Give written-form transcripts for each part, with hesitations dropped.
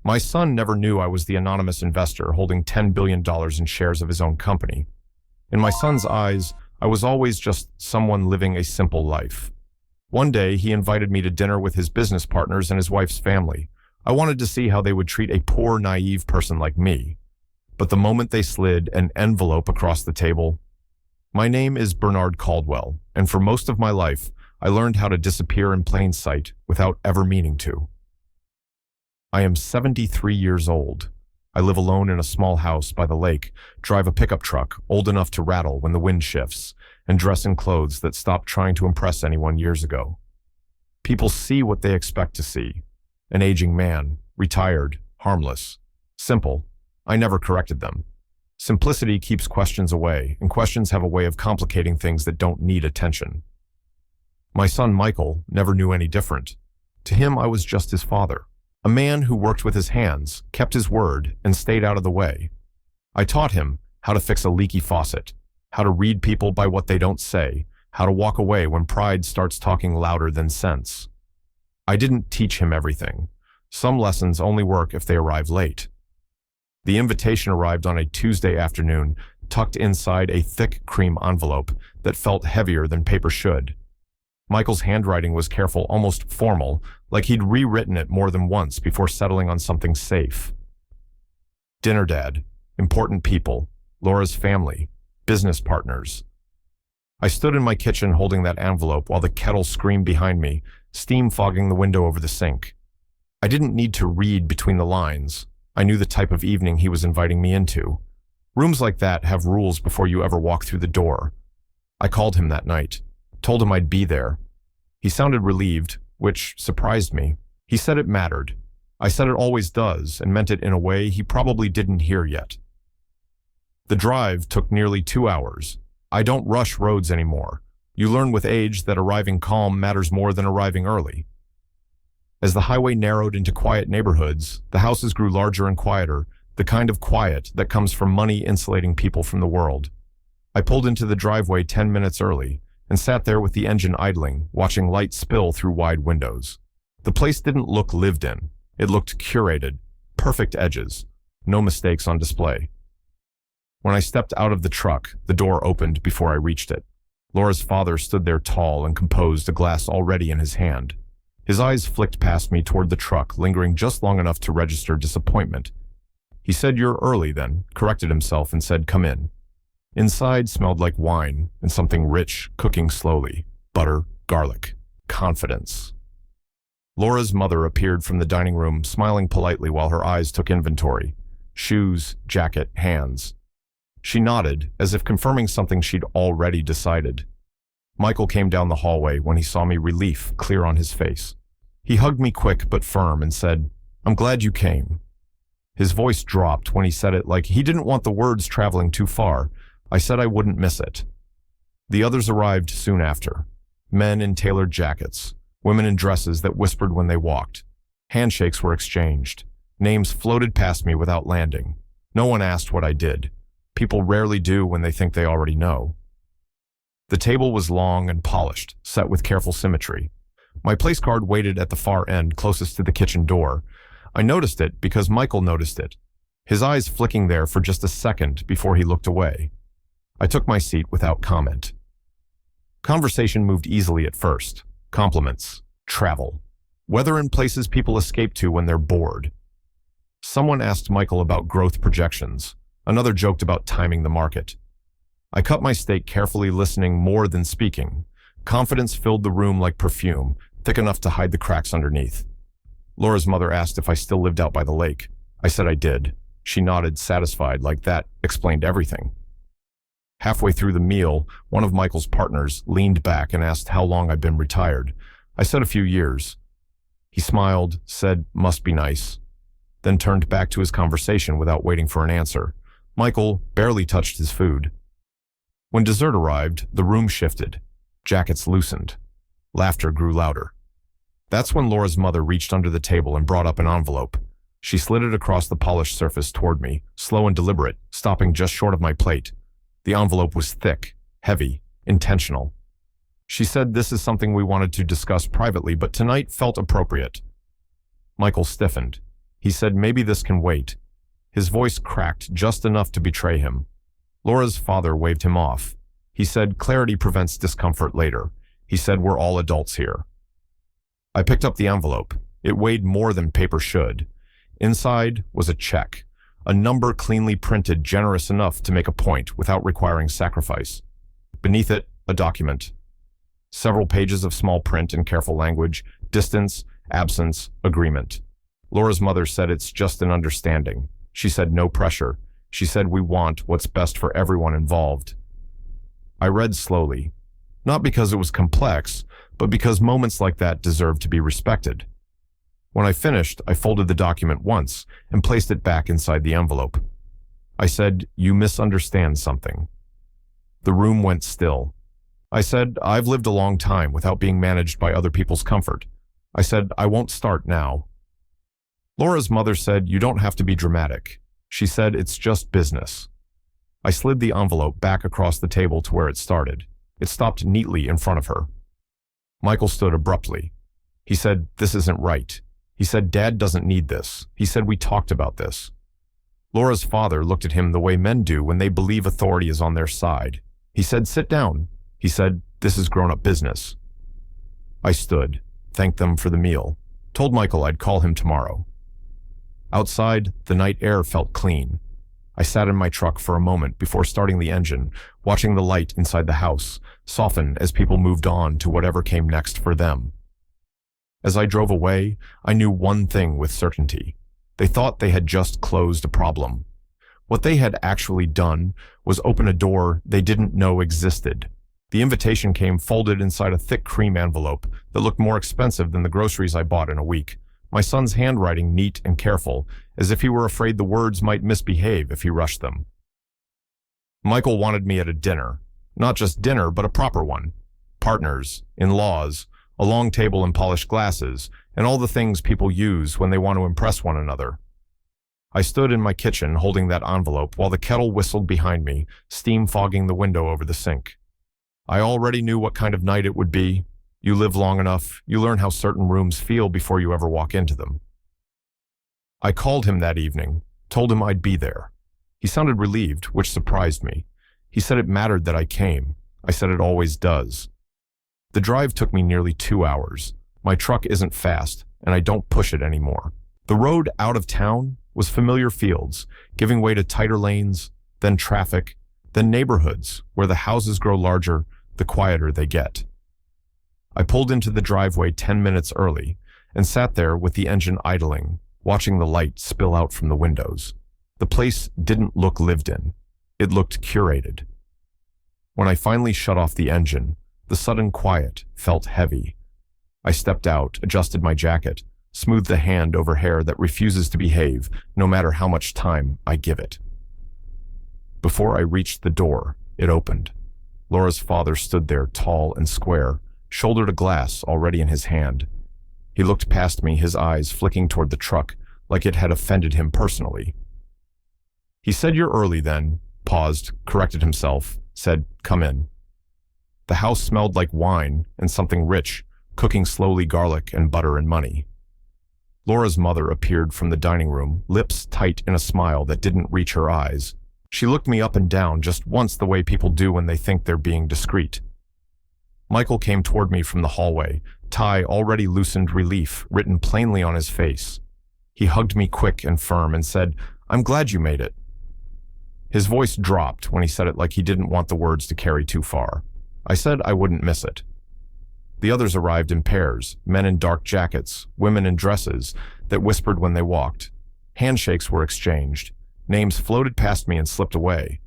My son never knew I was the anonymous investor holding $10 billion in shares of his own company. In my son's eyes, I was always just someone living a simple life. One day, he invited me to dinner with his business partners and his wife's family. I wanted to see how they would treat a poor, naive person like me. But the moment they slid an envelope across the table, my name is Bernard Caldwell, and for most of my life, I learned how to disappear in plain sight without ever meaning to. I am 73 years old. I live alone in a small house by the lake, drive a pickup truck old enough to rattle when the wind shifts, and dress in clothes that stopped trying to impress anyone years ago. People see what they expect to see. An aging man, retired, harmless, simple. I never corrected them. Simplicity keeps questions away, and questions have a way of complicating things that don't need attention. My son Michael never knew any different. To him, I was just his father. A man who worked with his hands, kept his word, and stayed out of the way. I taught him how to fix a leaky faucet, how to read people by what they don't say, how to walk away when pride starts talking louder than sense. I didn't teach him everything. Some lessons only work if they arrive late. The invitation arrived on a Tuesday afternoon, tucked inside a thick cream envelope that felt heavier than paper should. Michael's handwriting was careful, almost formal, like he'd rewritten it more than once before settling on something safe. Dinner dad, important people, Laura's family, business partners. I stood in my kitchen holding that envelope while the kettle screamed behind me, steam fogging the window over the sink. I didn't need to read between the lines. I knew the type of evening he was inviting me into. Rooms like that have rules before you ever walk through the door. I called him that night, told him I'd be there. He sounded relieved, which surprised me. He said it mattered. I said it always does, and meant it in a way he probably didn't hear yet. The drive took nearly 2 hours. I don't rush roads anymore. You learn with age that arriving calm matters more than arriving early. As the highway narrowed into quiet neighborhoods, the houses grew larger and quieter, the kind of quiet that comes from money insulating people from the world. I pulled into the driveway 10 minutes early, and sat there with the engine idling, watching light spill through wide windows. The place didn't look lived in. It looked curated, perfect edges, no mistakes on display. When I stepped out of the truck, the door opened before I reached it. Laura's father stood there tall and composed, a glass already in his hand. His eyes flicked past me toward the truck, lingering just long enough to register disappointment. He said, "You're early," then corrected himself and said, "Come in." Inside smelled like wine and something rich cooking slowly. Butter, garlic, confidence. Laura's mother appeared from the dining room, smiling politely while her eyes took inventory. Shoes, jacket, hands. She nodded, as if confirming something she'd already decided. Michael came down the hallway when he saw me, relief clear on his face. He hugged me quick but firm and said, "I'm glad you came." His voice dropped when he said it, like he didn't want the words traveling too far. I said I wouldn't miss it. The others arrived soon after. Men in tailored jackets, women in dresses that whispered when they walked. Handshakes were exchanged. Names floated past me without landing. No one asked what I did. People rarely do when they think they already know. The table was long and polished, set with careful symmetry. My place card waited at the far end, closest to the kitchen door. I noticed it because Michael noticed it, his eyes flicking there for just a second before he looked away. I took my seat without comment. Conversation moved easily at first. Compliments, travel, weather in places people escape to when they're bored. Someone asked Michael about growth projections. Another joked about timing the market. I cut my steak carefully, listening more than speaking. Confidence filled the room like perfume, thick enough to hide the cracks underneath. Laura's mother asked if I still lived out by the lake. I said I did. She nodded, satisfied, like that explained everything. Halfway through the meal, one of Michael's partners leaned back and asked how long I'd been retired. I said a few years. He smiled, said, "Must be nice," then turned back to his conversation without waiting for an answer. Michael barely touched his food. When dessert arrived, the room shifted. Jackets loosened. Laughter grew louder. That's when Laura's mother reached under the table and brought up an envelope. She slid it across the polished surface toward me, slow and deliberate, stopping just short of my plate. The envelope was thick, heavy, intentional. She said, "This is something we wanted to discuss privately, but tonight felt appropriate." Michael stiffened. He said maybe this can wait. His voice cracked just enough to betray him. Laura's father waved him off. He said clarity prevents discomfort later. He said we're all adults here. I picked up the envelope. It weighed more than paper should. Inside was a check, a number cleanly printed generous enough to make a point without requiring sacrifice. Beneath it, a document. Several pages of small print in careful language, distance, absence, agreement. Laura's mother said it's just an understanding. She said no pressure. She said we want what's best for everyone involved. I read slowly, not because it was complex, but because moments like that deserve to be respected. When I finished, I folded the document once and placed it back inside the envelope. I said, "You misunderstand something." The room went still. I said, "I've lived a long time without being managed by other people's comfort." I said, "I won't start now." Laura's mother said, "You don't have to be dramatic." She said, "It's just business." I slid the envelope back across the table to where it started. It stopped neatly in front of her. Michael stood abruptly. He said, "This isn't right." He said, "Dad doesn't need this." He said, "We talked about this." Laura's father looked at him the way men do when they believe authority is on their side. He said, "Sit down." He said, "This is grown-up business." I stood, thanked them for the meal, told Michael I'd call him tomorrow. Outside, the night air felt clean. I sat in my truck for a moment before starting the engine, watching the light inside the house soften as people moved on to whatever came next for them. As I drove away, I knew one thing with certainty. They thought they had just closed a problem. What they had actually done was open a door they didn't know existed. The invitation came folded inside a thick cream envelope that looked more expensive than the groceries I bought in a week. My son's handwriting neat and careful, as if he were afraid the words might misbehave if he rushed them. Michael wanted me at a dinner. Not just dinner, but a proper one. Partners, in-laws, a long table and polished glasses, and all the things people use when they want to impress one another. I stood in my kitchen holding that envelope while the kettle whistled behind me, steam fogging the window over the sink. I already knew what kind of night it would be. You live long enough, you learn how certain rooms feel before you ever walk into them. I called him that evening, told him I'd be there. He sounded relieved, which surprised me. He said it mattered that I came. I said it always does. The drive took me nearly 2 hours. My truck isn't fast, and I don't push it anymore. The road out of town was familiar fields, giving way to tighter lanes, then traffic, then neighborhoods, where the houses grow larger, the quieter they get. I pulled into the driveway 10 minutes early and sat there with the engine idling, watching the light spill out from the windows. The place didn't look lived in. It looked curated. When I finally shut off the engine, the sudden quiet felt heavy. I stepped out, adjusted my jacket, smoothed the hand over hair that refuses to behave no matter how much time I give it. Before I reached the door, it opened. Laura's father stood there, tall and square, shoulder to glass already in his hand. He looked past me, his eyes flicking toward the truck, like it had offended him personally. He said, "You're early then," paused, corrected himself, said, "Come in." The house smelled like wine and something rich, cooking slowly garlic and butter and money. Laura's mother appeared from the dining room, lips tight in a smile that didn't reach her eyes. She looked me up and down just once the way people do when they think they're being discreet. Michael came toward me from the hallway, tie already loosened relief written plainly on his face. He hugged me quick and firm and said, "I'm glad you made it." His voice dropped when he said it like he didn't want the words to carry too far. I said I wouldn't miss it. The others arrived in pairs, men in dark jackets, women in dresses that whispered when they walked. Handshakes were exchanged. Names floated past me and slipped away.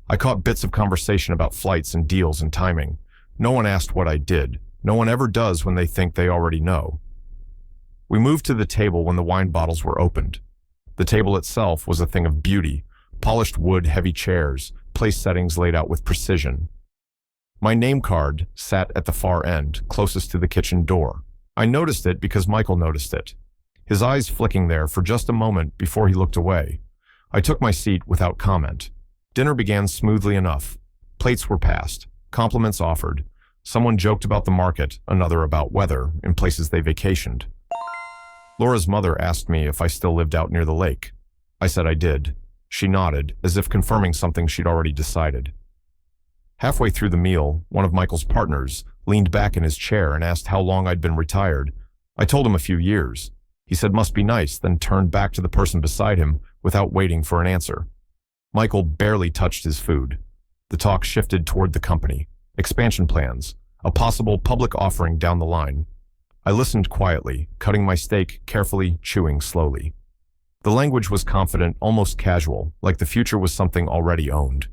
I caught bits of conversation about flights and deals and timing. No one asked what I did. No one ever does when they think they already know. We moved to the table when the wine bottles were opened. The table itself was a thing of beauty, polished wood, heavy chairs, place settings laid out with precision. My name card sat at the far end, closest to the kitchen door. I noticed it because Michael noticed it, his eyes flicking there for just a moment before he looked away. I took my seat without comment. Dinner began smoothly enough. Plates were passed, compliments offered. Someone joked about the market, another about weather in places they vacationed. Laura's mother asked me if I still lived out near the lake. I said I did. She nodded, as if confirming something she'd already decided. Halfway through the meal, one of Michael's partners leaned back in his chair and asked how long I'd been retired. I told him a few years. He said must be nice, then turned back to the person beside him without waiting for an answer. Michael barely touched his food. The talk shifted toward the company, expansion plans, a possible public offering down the line. I listened quietly, cutting my steak carefully, chewing slowly. The language was confident, almost casual, like the future was something already owned.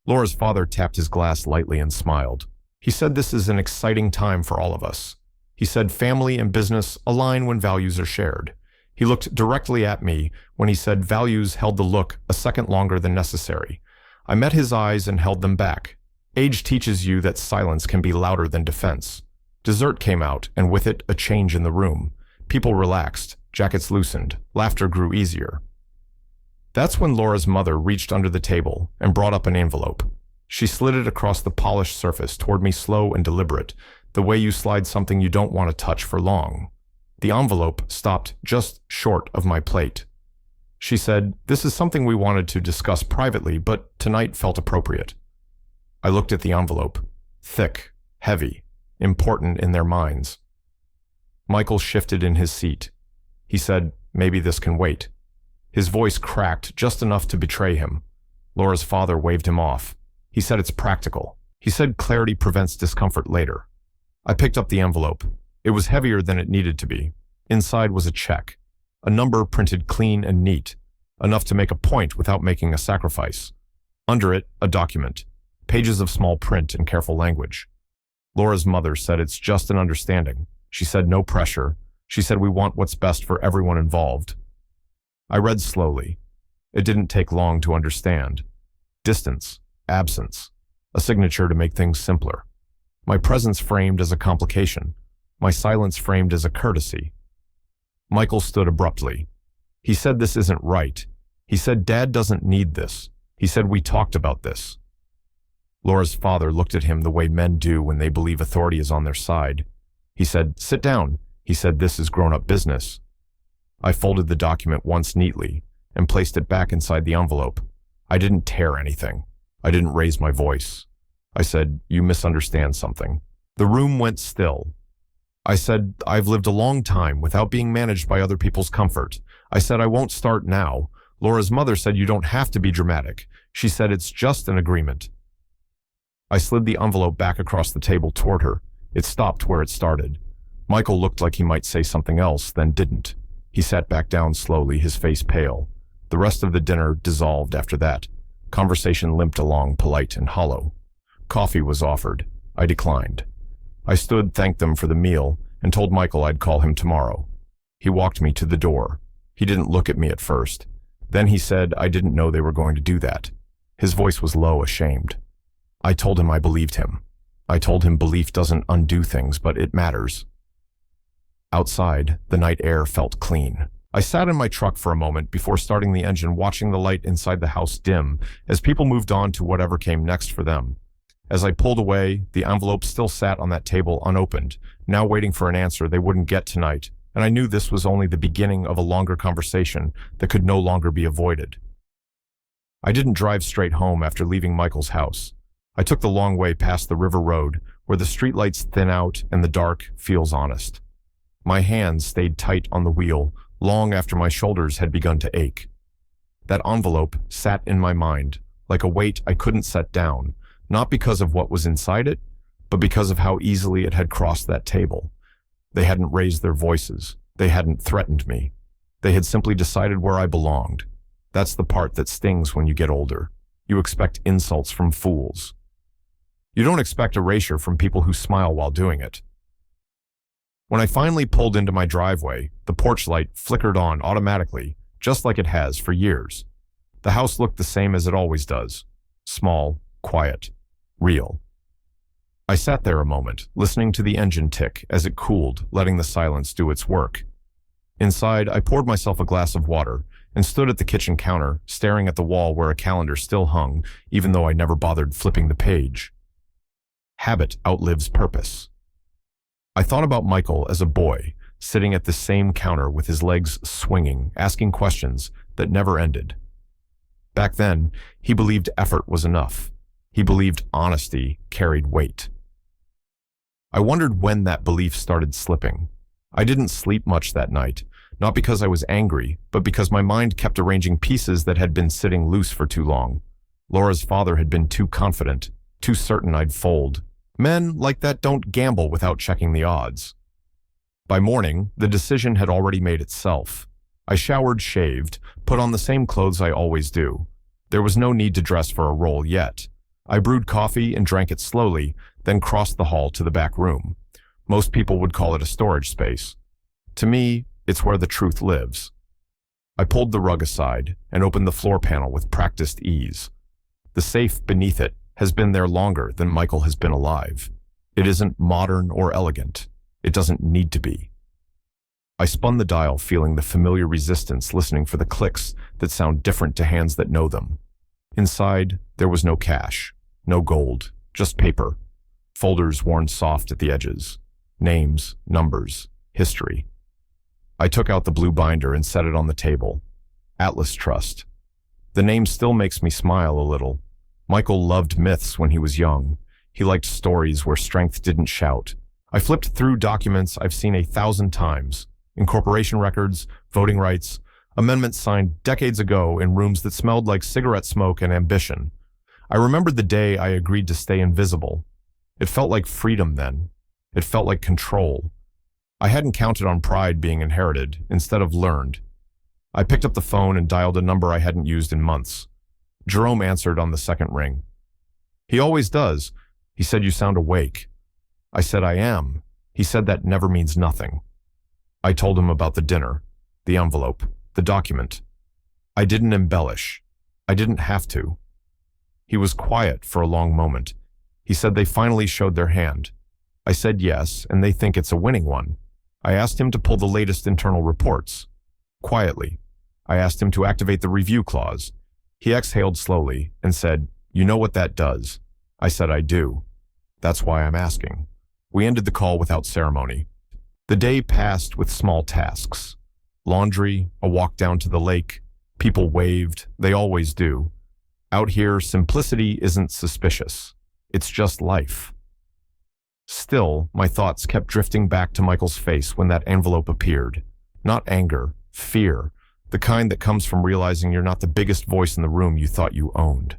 Laura's father tapped his glass lightly and smiled. He said this is an exciting time for all of us. He said family and business align when values are shared. He looked directly at me when he said values held the look a second longer than necessary. I met his eyes and held them back. Age teaches you that silence can be louder than defense. Dessert came out, and with it, a change in the room. People relaxed, jackets loosened, laughter grew easier. That's when Laura's mother reached under the table and brought up an envelope. She slid it across the polished surface toward me, slow and deliberate, the way you slide something you don't want to touch for long. The envelope stopped just short of my plate. She said, "This is something we wanted to discuss privately, but tonight felt appropriate." I looked at the envelope. Thick, heavy, important in their minds. Michael shifted in his seat. He said, "Maybe this can wait." His voice cracked just enough to betray him. Laura's father waved him off. He said it's practical. He said clarity prevents discomfort later. I picked up the envelope. It was heavier than it needed to be. Inside was a check, a number printed clean and neat, enough to make a point without making a sacrifice. Under it, a document, pages of small print and careful language. Laura's mother said it's just an understanding. She said no pressure. She said we want what's best for everyone involved. I read slowly. It didn't take long to understand. Distance, absence, a signature to make things simpler. My presence framed as a complication, my silence framed as a courtesy. Michael stood abruptly. He said this isn't right. He said Dad doesn't need this. He said we talked about this. Laura's father looked at him the way men do when they believe authority is on their side. He said, "Sit down." He said, "This is grown-up business." I folded the document once neatly and placed it back inside the envelope. I didn't tear anything. I didn't raise my voice. I said, "You misunderstand something." The room went still. I said, "I've lived a long time without being managed by other people's comfort." I said, "I won't start now." Laura's mother said, "You don't have to be dramatic." She said, "It's just an agreement." I slid the envelope back across the table toward her. It stopped where it started. Michael looked like he might say something else, then didn't. He sat back down slowly, his face pale. The rest of the dinner dissolved after that. Conversation limped along, polite and hollow. Coffee was offered. I declined. I stood, thanked them for the meal, and told Michael I'd call him tomorrow. He walked me to the door. He didn't look at me at first. Then he said I didn't know they were going to do that. His voice was low, ashamed. I told him I believed him. I told him belief doesn't undo things, but it matters. Outside, the night air felt clean. I sat in my truck for a moment before starting the engine, watching the light inside the house dim as people moved on to whatever came next for them. As I pulled away, the envelope still sat on that table unopened, now waiting for an answer they wouldn't get tonight, and I knew this was only the beginning of a longer conversation that could no longer be avoided. I didn't drive straight home after leaving Michael's house. I took the long way past the river road, where the streetlights thin out and the dark feels honest. My hands stayed tight on the wheel long after my shoulders had begun to ache. That envelope sat in my mind, like a weight I couldn't set down, not because of what was inside it, but because of how easily it had crossed that table. They hadn't raised their voices. They hadn't threatened me. They had simply decided where I belonged. That's the part that stings when you get older. You expect insults from fools. You don't expect erasure from people who smile while doing it. When I finally pulled into my driveway, the porch light flickered on automatically, just like it has for years. The house looked the same as it always does. Small, quiet, real. I sat there a moment, listening to the engine tick as it cooled, letting the silence do its work. Inside, I poured myself a glass of water and stood at the kitchen counter, staring at the wall where a calendar still hung, even though I never bothered flipping the page. Habit outlives purpose. I thought about Michael as a boy, sitting at the same counter with his legs swinging, asking questions that never ended. Back then, he believed effort was enough. He believed honesty carried weight. I wondered when that belief started slipping. I didn't sleep much that night, not because I was angry, but because my mind kept arranging pieces that had been sitting loose for too long. Laura's father had been too confident, too certain I'd fold. Men like that don't gamble without checking the odds. By morning, the decision had already made itself. I showered, shaved, put on the same clothes I always do. There was no need to dress for a role yet. I brewed coffee and drank it slowly, then crossed the hall to the back room. Most people would call it a storage space. To me, it's where the truth lives. I pulled the rug aside and opened the floor panel with practiced ease. The safe beneath it has been there longer than Michael has been alive. It isn't modern or elegant. It doesn't need to be. I spun the dial, feeling the familiar resistance, listening for the clicks that sound different to hands that know them. Inside, there was no cash, no gold, just paper. Folders worn soft at the edges. Names, numbers, history. I took out the blue binder and set it on the table. Atlas Trust. The name still makes me smile a little. Michael loved myths when he was young. He liked stories where strength didn't shout. I flipped through documents I've seen 1,000 times. Incorporation records, voting rights, amendments signed decades ago in rooms that smelled like cigarette smoke and ambition. I remembered the day I agreed to stay invisible. It felt like freedom then. It felt like control. I hadn't counted on pride being inherited, instead of learned. I picked up the phone and dialed a number I hadn't used in months. Jerome answered on the second ring. He always does. He said, "You sound awake." I said, "I am." He said, "That never means nothing." I told him about the dinner, the envelope, the document. I didn't embellish. I didn't have to. He was quiet for a long moment. He said they finally showed their hand. I said yes, and they think it's a winning one. I asked him to pull the latest internal reports. Quietly, I asked him to activate the review clause. He exhaled slowly and said, "You know what that does?" I said, "I do. That's why I'm asking." We ended the call without ceremony. The day passed with small tasks. Laundry, a walk down to the lake. People waved, they always do. Out here, simplicity isn't suspicious. It's just life. Still, my thoughts kept drifting back to Michael's face when that envelope appeared. Not anger, fear, the kind that comes from realizing you're not the biggest voice in the room you thought you owned.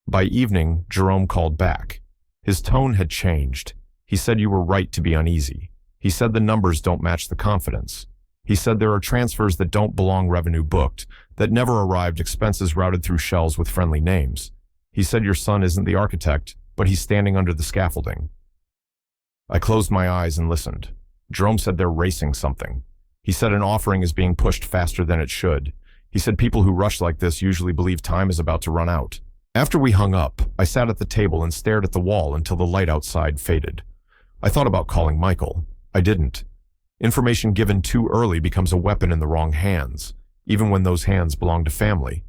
By evening, Jerome called back. His tone had changed. He said you were right to be uneasy. He said the numbers don't match the confidence. He said there are transfers that don't belong revenue booked, that never arrived, expenses routed through shells with friendly names. He said your son isn't the architect, but he's standing under the scaffolding. I closed my eyes and listened. Jerome said they're racing something. He said an offering is being pushed faster than it should. He said people who rush like this usually believe time is about to run out. After we hung up, I sat at the table and stared at the wall until the light outside faded. I thought about calling Michael. I didn't. Information given too early becomes a weapon in the wrong hands, even when those hands belong to family.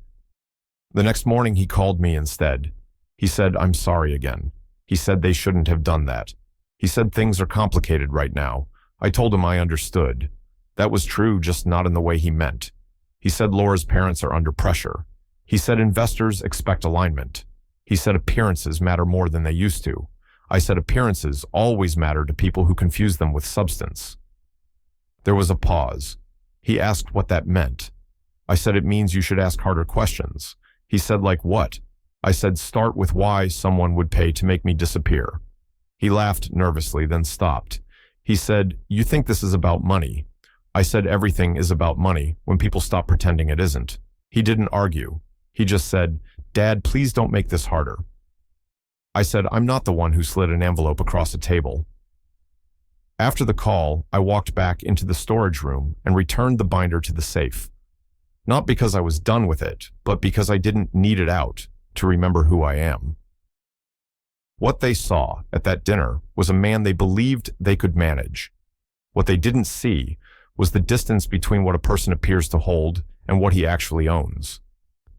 The next morning he called me instead. He said, "I'm sorry again." He said they shouldn't have done that. He said things are complicated right now. I told him I understood. That was true, just not in the way he meant. He said Laura's parents are under pressure. He said investors expect alignment. He said appearances matter more than they used to. I said appearances always matter to people who confuse them with substance. There was a pause. He asked what that meant. I said it means you should ask harder questions. He said, like what? I said start with why someone would pay to make me disappear. He laughed nervously, then stopped. He said, "You think this is about money." I said everything is about money when people stop pretending it isn't. He didn't argue. He just said, "Dad, please don't make this harder." I said, "I'm not the one who slid an envelope across a table." After the call, I walked back into the storage room and returned the binder to the safe. Not because I was done with it, but because I didn't need it out to remember who I am. What they saw at that dinner was a man they believed they could manage. What they didn't see was the distance between what a person appears to hold and what he actually owns.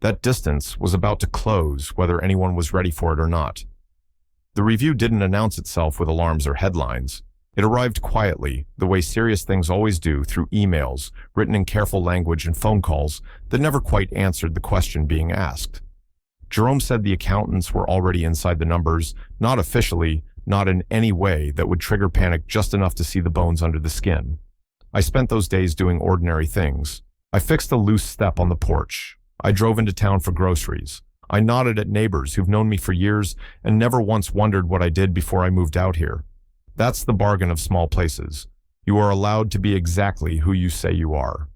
That distance was about to close whether anyone was ready for it or not. The review didn't announce itself with alarms or headlines. It arrived quietly, the way serious things always do, through emails, written in careful language, and phone calls that never quite answered the question being asked. Jerome said the accountants were already inside the numbers, not officially, not in any way that would trigger panic, just enough to see the bones under the skin. I spent those days doing ordinary things. I fixed a loose step on the porch. I drove into town for groceries. I nodded at neighbors who've known me for years and never once wondered what I did before I moved out here. That's the bargain of small places. You are allowed to be exactly who you say you are.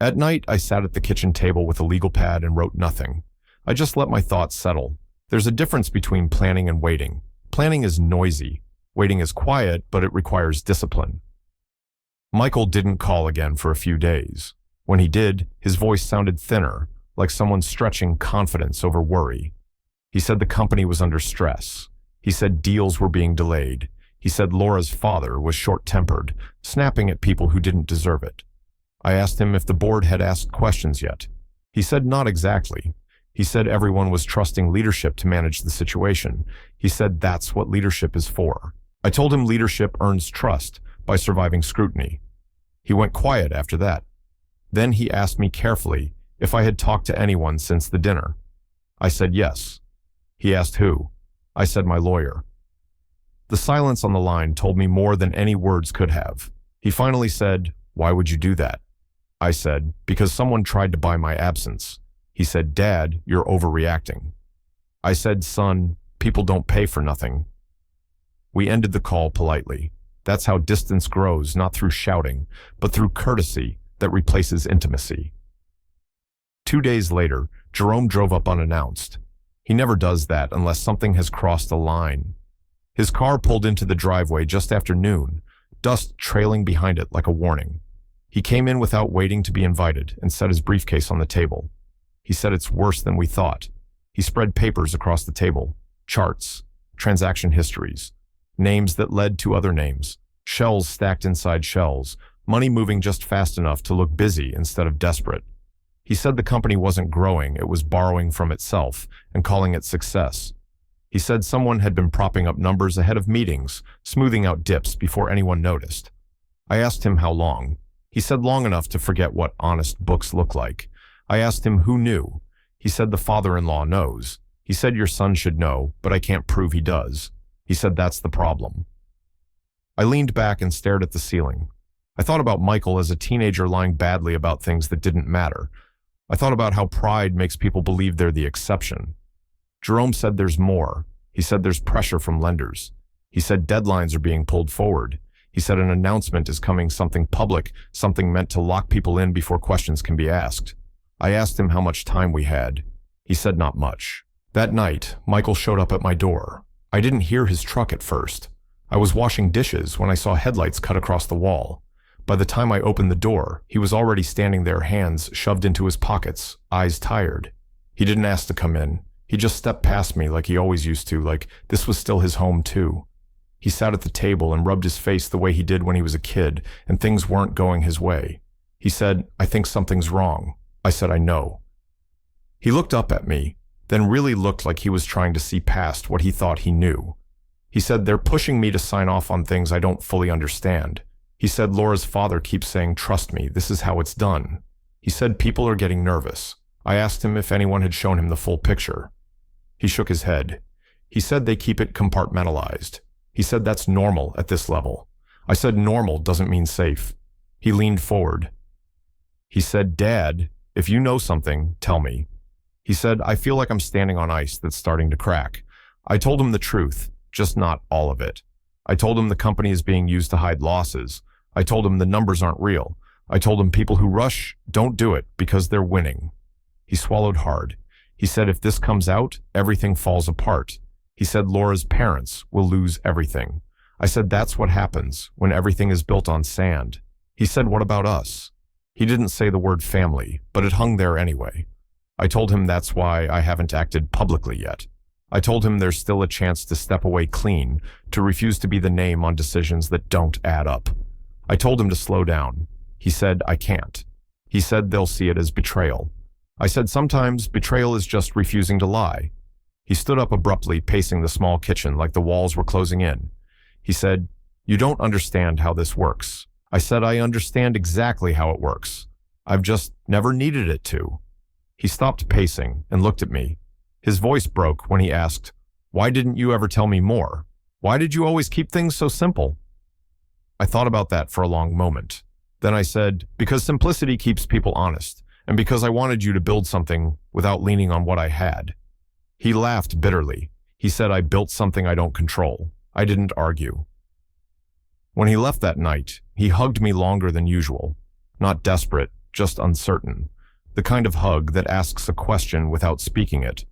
At night, I sat at the kitchen table with a legal pad and wrote nothing. I just let my thoughts settle. There's a difference between planning and waiting. Planning is noisy. Waiting is quiet, but it requires discipline. Michael didn't call again for a few days. When he did, his voice sounded thinner, like someone stretching confidence over worry. He said the company was under stress. He said deals were being delayed. He said Laura's father was short-tempered, snapping at people who didn't deserve it. I asked him if the board had asked questions yet. He said not exactly. He said everyone was trusting leadership to manage the situation. He said that's what leadership is for. I told him leadership earns trust by surviving scrutiny. He went quiet after that. Then he asked me carefully if I had talked to anyone since the dinner. I said yes. He asked who. I said my lawyer. The silence on the line told me more than any words could have. He finally said, "Why would you do that?" I said, "Because someone tried to buy my absence." He said, "Dad, you're overreacting." I said, "Son, people don't pay for nothing." We ended the call politely. That's how distance grows, not through shouting, but through courtesy that replaces intimacy. 2 days later, Jerome drove up unannounced. He never does that unless something has crossed a line. His car pulled into the driveway just after noon, dust trailing behind it like a warning. He came in without waiting to be invited and set his briefcase on the table. He said it's worse than we thought. He spread papers across the table, charts, transaction histories, names that led to other names, shells stacked inside shells, money moving just fast enough to look busy instead of desperate. He said the company wasn't growing, it was borrowing from itself and calling it success. He said someone had been propping up numbers ahead of meetings, smoothing out dips before anyone noticed. I asked him how long. He said long enough to forget what honest books look like. I asked him who knew. He said the father-in-law knows. He said your son should know, but I can't prove he does. He said that's the problem. I leaned back and stared at the ceiling. I thought about Michael as a teenager lying badly about things that didn't matter. I thought about how pride makes people believe they're the exception. Jerome said there's more. He said there's pressure from lenders. He said deadlines are being pulled forward. He said an announcement is coming, something public, something meant to lock people in before questions can be asked. I asked him how much time we had. He said not much. That night, Michael showed up at my door. I didn't hear his truck at first. I was washing dishes when I saw headlights cut across the wall. By the time I opened the door, he was already standing there, hands shoved into his pockets, eyes tired. He didn't ask to come in. He just stepped past me like he always used to, like this was still his home too. He sat at the table and rubbed his face the way he did when he was a kid, and things weren't going his way. He said, "I think something's wrong." I said, "I know." He looked up at me, then really looked like he was trying to see past what he thought he knew. He said, "They're pushing me to sign off on things I don't fully understand." He said, "Laura's father keeps saying, 'Trust me, this is how it's done.'" He said, "People are getting nervous." I asked him if anyone had shown him the full picture. He shook his head. He said they keep it compartmentalized. He said that's normal at this level. I said normal doesn't mean safe. He leaned forward. He said, "Dad, if you know something, tell me." He said, "I feel like I'm standing on ice that's starting to crack." I told him the truth, just not all of it. I told him the company is being used to hide losses. I told him the numbers aren't real. I told him people who rush don't do it because they're winning. He swallowed hard. He said if this comes out, everything falls apart. He said Laura's parents will lose everything. I said that's what happens when everything is built on sand. He said, "What about us?" He didn't say the word family, but it hung there anyway. I told him that's why I haven't acted publicly yet. I told him there's still a chance to step away clean, to refuse to be the name on decisions that don't add up. I told him to slow down. He said, "I can't." He said they'll see it as betrayal. I said sometimes betrayal is just refusing to lie. He stood up abruptly, pacing the small kitchen like the walls were closing in. He said, "You don't understand how this works." I said, "I understand exactly how it works. I've just never needed it to." He stopped pacing and looked at me. His voice broke when he asked, "Why didn't you ever tell me more? Why did you always keep things so simple?" I thought about that for a long moment. Then I said, "Because simplicity keeps people honest, and because I wanted you to build something without leaning on what I had." He laughed bitterly. He said, "I built something I don't control." I didn't argue. When he left that night, he hugged me longer than usual. Not desperate, just uncertain. The kind of hug that asks a question without speaking it.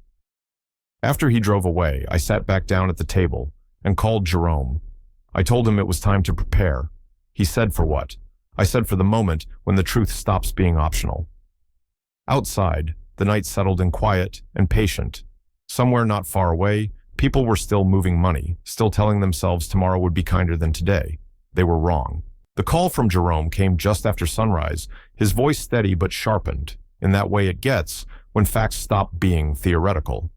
After he drove away, I sat back down at the table and called Jerome. I told him it was time to prepare. He said, "For what?" I said, "For the moment when the truth stops being optional." Outside, the night settled in quiet and patient. Somewhere not far away, people were still moving money, still telling themselves tomorrow would be kinder than today. They were wrong. The call from Jerome came just after sunrise, his voice steady but sharpened, in that way it gets when facts stop being theoretical.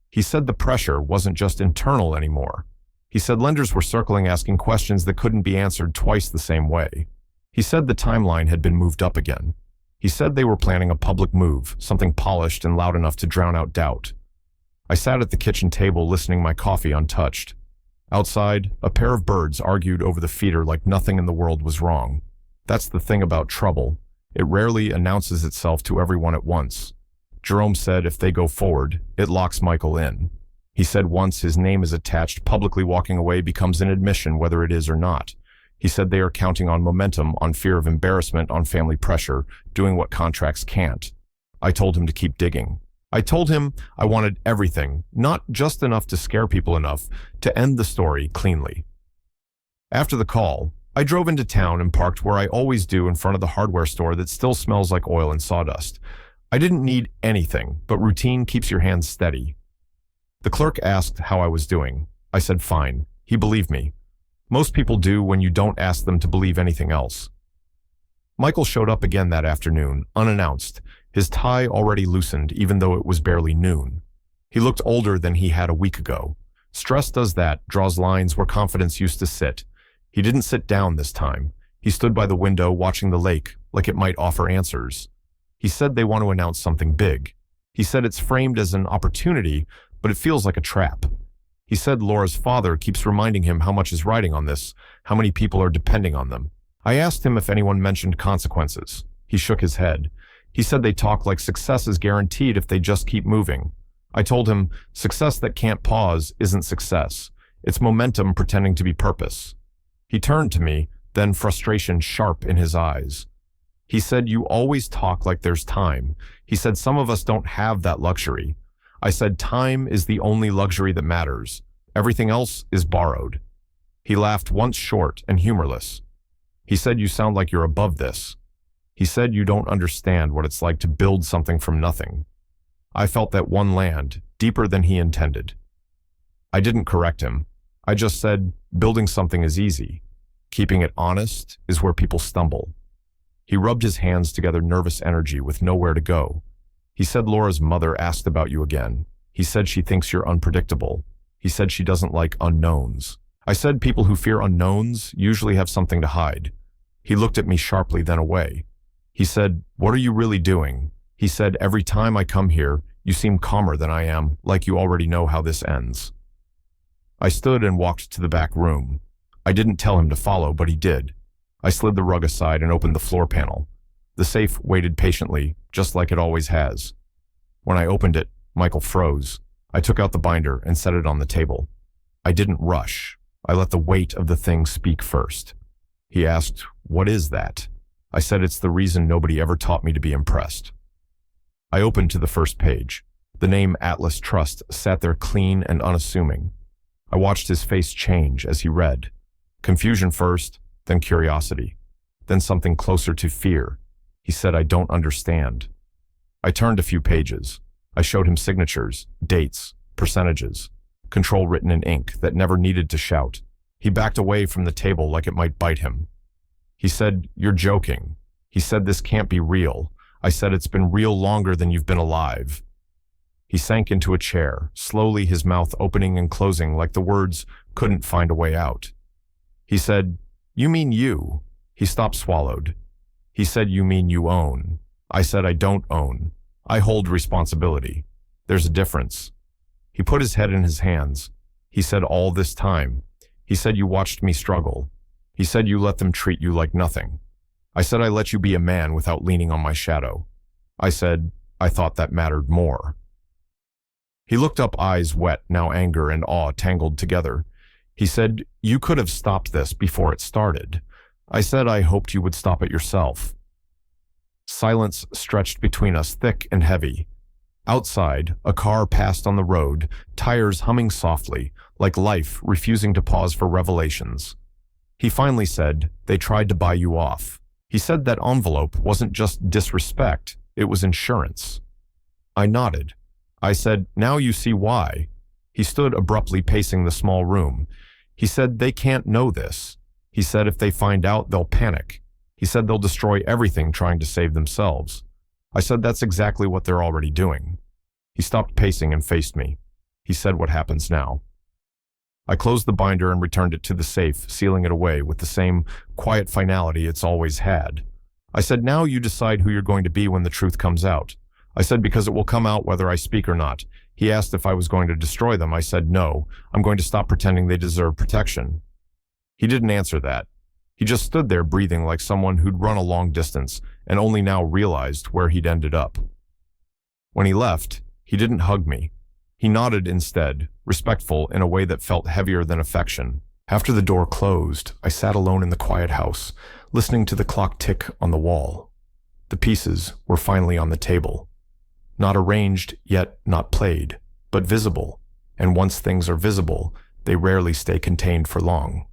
He said the pressure wasn't just internal anymore. He said lenders were circling asking questions that couldn't be answered twice the same way. He said the timeline had been moved up again. He said they were planning a public move, something polished and loud enough to drown out doubt. I sat at the kitchen table listening, my coffee untouched. Outside, a pair of birds argued over the feeder like nothing in the world was wrong. That's the thing about trouble. It rarely announces itself to everyone at once. Jerome said if they go forward, it locks Michael in. He said once his name is attached, publicly walking away becomes an admission whether it is or not. He said they are counting on momentum, on fear of embarrassment, on family pressure, doing what contracts can't. I told him to keep digging. I told him I wanted everything, not just enough to scare people enough to end the story cleanly. After the call, I drove into town and parked where I always do in front of the hardware store that still smells like oil and sawdust. I didn't need anything, but routine keeps your hands steady. The clerk asked how I was doing. I said fine. He believed me. Most people do when you don't ask them to believe anything else. Michael showed up again that afternoon, unannounced, his tie already loosened even though it was barely noon. He looked older than he had a week ago. Stress does that, draws lines where confidence used to sit. He didn't sit down this time. He stood by the window watching the lake like it might offer answers. He said they want to announce something big. He said it's framed as an opportunity, but it feels like a trap. He said Laura's father keeps reminding him how much is riding on this, how many people are depending on them. I asked him if anyone mentioned consequences. He shook his head. He said they talk like success is guaranteed if they just keep moving. I told him success that can't pause isn't success. It's momentum pretending to be purpose. He turned to me, then frustration sharp in his eyes. He said, "You always talk like there's time." He said, "Some of us don't have that luxury." I said, "Time is the only luxury that matters. Everything else is borrowed." He laughed once short and humorless. He said, "You sound like you're above this." He said, "You don't understand what it's like to build something from nothing." I felt that one land deeper than he intended. I didn't correct him. I just said, building something is easy. Keeping it honest is where people stumble. He rubbed his hands together, nervous energy with nowhere to go. He said Laura's mother asked about you again. He said she thinks you're unpredictable. He said she doesn't like unknowns. I said people who fear unknowns usually have something to hide. He looked at me sharply, then away. He said, "What are you really doing?" He said, "Every time I come here, you seem calmer than I am, like you already know how this ends." I stood and walked to the back room. I didn't tell him to follow, but he did. I slid the rug aside and opened the floor panel. The safe waited patiently, just like it always has. When I opened it, Michael froze. I took out the binder and set it on the table. I didn't rush. I let the weight of the thing speak first. He asked, "What is that?" I said, "It's the reason nobody ever taught me to be impressed." I opened to the first page. The name Atlas Trust sat there clean and unassuming. I watched his face change as he read. Confusion first, then curiosity, then something closer to fear. He said, "I don't understand." I turned a few pages. I showed him signatures, dates, percentages, control written in ink that never needed to shout. He backed away from the table like it might bite him. He said, "You're joking." He said, "This can't be real." I said, "It's been real longer than you've been alive." He sank into a chair, slowly his mouth opening and closing like the words couldn't find a way out. He said, "You mean you?" He stopped, swallowed. He said, "You mean you own?" I said, "I don't own. I hold responsibility. There's a difference." He put his head in his hands. He said, "All this time." He said, "You watched me struggle." He said, "You let them treat you like nothing." I said, "I let you be a man without leaning on my shadow." I said, "I thought that mattered more." He looked up, eyes wet, now anger and awe tangled together. He said, "You could have stopped this before it started." I said, "I hoped you would stop it yourself." Silence stretched between us, thick and heavy. Outside, a car passed on the road, tires humming softly, like life refusing to pause for revelations. He finally said, "They tried to buy you off." He said that envelope wasn't just disrespect, it was insurance. I nodded. I said, "Now you see why." He stood abruptly, pacing the small room. He said, "They can't know this." He said, "If they find out, they'll panic." He said, "They'll destroy everything trying to save themselves." I said, "That's exactly what they're already doing." He stopped pacing and faced me. He said, "What happens now?" I closed the binder and returned it to the safe, sealing it away with the same quiet finality it's always had. I said, "Now you decide who you're going to be when the truth comes out." I said, "Because it will come out whether I speak or not." He asked if I was going to destroy them. I said, "No, I'm going to stop pretending they deserve protection." He didn't answer that. He just stood there breathing like someone who'd run a long distance and only now realized where he'd ended up. When he left, he didn't hug me. He nodded instead, respectful in a way that felt heavier than affection. After the door closed, I sat alone in the quiet house, listening to the clock tick on the wall. The pieces were finally on the table. Not arranged, yet not played, but visible. And once things are visible, they rarely stay contained for long.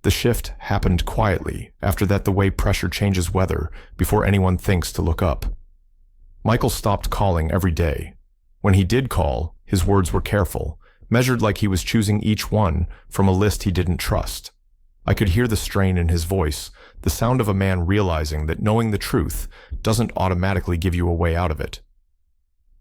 The shift happened quietly, after that the way pressure changes weather before anyone thinks to look up. Michael stopped calling every day. When he did call, his words were careful, measured like he was choosing each one from a list he didn't trust. I could hear the strain in his voice, the sound of a man realizing that knowing the truth doesn't automatically give you a way out of it.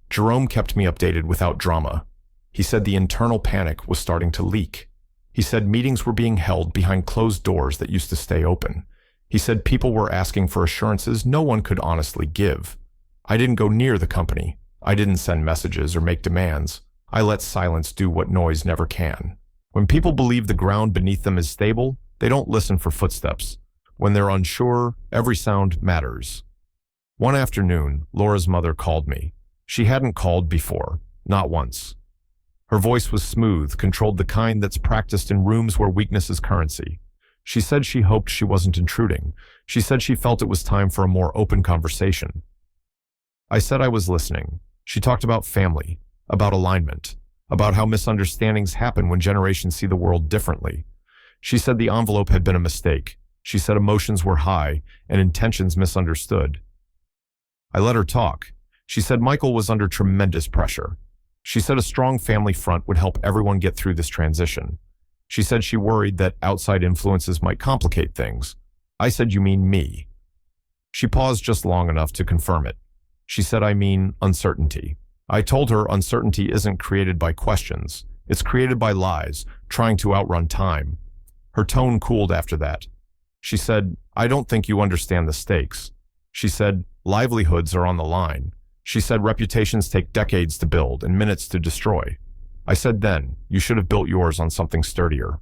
Jerome kept me updated without drama. He said the internal panic was starting to leak. He said meetings were being held behind closed doors that used to stay open. He said people were asking for assurances no one could honestly give. I didn't go near the company. I didn't send messages or make demands. I let silence do what noise never can. When people believe the ground beneath them is stable, they don't listen for footsteps. When they're unsure, every sound matters. One afternoon, Laura's mother called me. She hadn't called before, not once. Her voice was smooth, controlled, the kind that's practiced in rooms where weakness is currency. She said she hoped she wasn't intruding. She said she felt it was time for a more open conversation. I said I was listening. She talked about family, about alignment, about how misunderstandings happen when generations see the world differently. She said the envelope had been a mistake. She said emotions were high and intentions misunderstood. I let her talk. She said Michael was under tremendous pressure. She said a strong family front would help everyone get through this transition. She said she worried that outside influences might complicate things. I said, "You mean me?" She paused just long enough to confirm it. She said, "I mean uncertainty." I told her uncertainty isn't created by questions. It's created by lies, trying to outrun time. Her tone cooled after that. She said, "I don't think you understand the stakes." She said, "Livelihoods are on the line." She said, "Reputations take decades to build and minutes to destroy." I said then, "You should have built yours on something sturdier."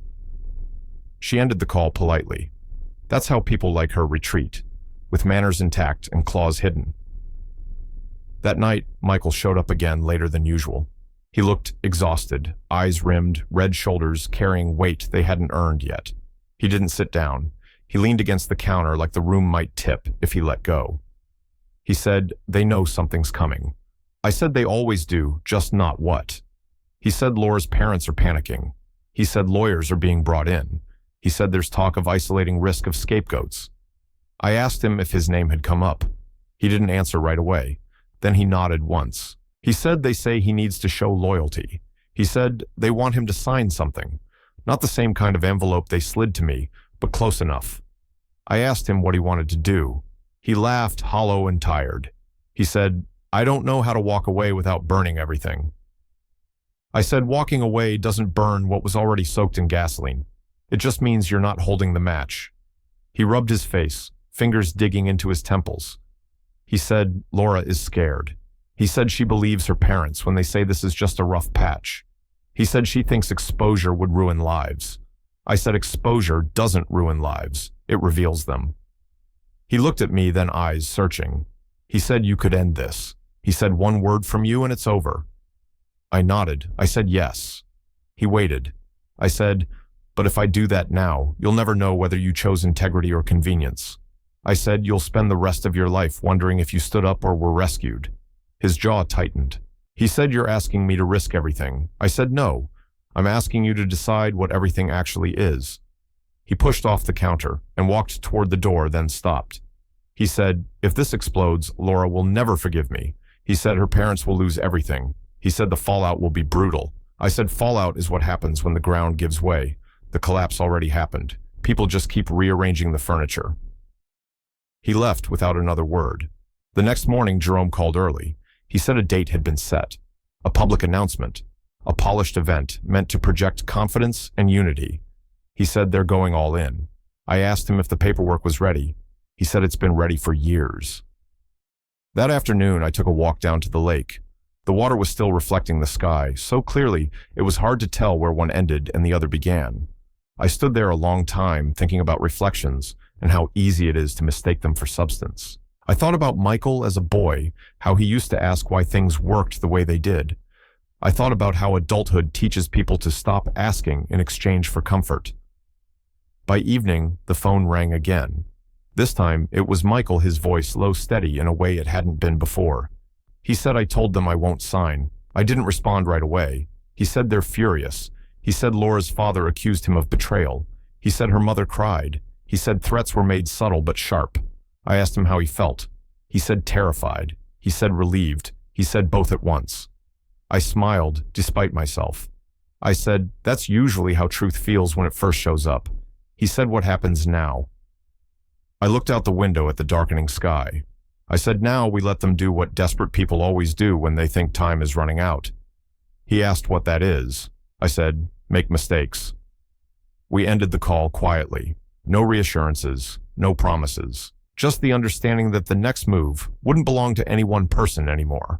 She ended the call politely. That's how people like her retreat, with manners intact and claws hidden. That night, Michael showed up again later than usual. He looked exhausted, eyes rimmed, red shoulders carrying weight they hadn't earned yet. He didn't sit down. He leaned against the counter like the room might tip if he let go. He said, "They know something's coming." I said they always do, just not what. He said Laura's parents are panicking. He said lawyers are being brought in. He said there's talk of isolating risk of scapegoats. I asked him if his name had come up. He didn't answer right away. Then he nodded once. He said they say he needs to show loyalty. He said they want him to sign something. Not the same kind of envelope they slid to me, but close enough. I asked him what he wanted to do. He laughed, hollow and tired. He said, "I don't know how to walk away without burning everything." I said walking away doesn't burn what was already soaked in gasoline. It just means you're not holding the match." He rubbed his face, fingers digging into his temples. He said, "Laura is scared." He said she believes her parents when they say this is just a rough patch. He said she thinks exposure would ruin lives. I said exposure doesn't ruin lives, it reveals them. He looked at me, then eyes searching. He said, "You could end this." He said, "One word from you and it's over." I nodded. I said, "Yes." He waited. I said, "But if I do that now, you'll never know whether you chose integrity or convenience." I said, "You'll spend the rest of your life wondering if you stood up or were rescued." His jaw tightened. He said, "You're asking me to risk everything." I said, "No, I'm asking you to decide what everything actually is." He pushed off the counter and walked toward the door, then stopped. He said, "If this explodes, Laura will never forgive me." He said her parents will lose everything. He said the fallout will be brutal. I said fallout is what happens when the ground gives way. The collapse already happened. People just keep rearranging the furniture. He left without another word. The next morning, Jerome called early. He said a date had been set. A public announcement. A polished event meant to project confidence and unity. He said they're going all in. I asked him if the paperwork was ready. He said it's been ready for years. That afternoon, I took a walk down to the lake. The water was still reflecting the sky, so clearly it was hard to tell where one ended and the other began. I stood there a long time thinking about reflections and how easy it is to mistake them for substance. I thought about Michael as a boy, how he used to ask why things worked the way they did. I thought about how adulthood teaches people to stop asking in exchange for comfort. By evening, the phone rang again. This time, it was Michael, his voice low, steady in a way it hadn't been before. He said, "I told them I won't sign." I didn't respond right away. He said they're furious. He said Laura's father accused him of betrayal. He said her mother cried. He said threats were made subtle but sharp. I asked him how he felt. He said terrified. He said relieved. He said both at once. I smiled, despite myself. I said, "That's usually how truth feels when it first shows up." He said, "What happens now?" I looked out the window at the darkening sky. I said, "Now we let them do what desperate people always do when they think time is running out." He asked what that is. I said, "Make mistakes." We ended the call quietly. No reassurances, no promises. Just the understanding that the next move wouldn't belong to any one person anymore.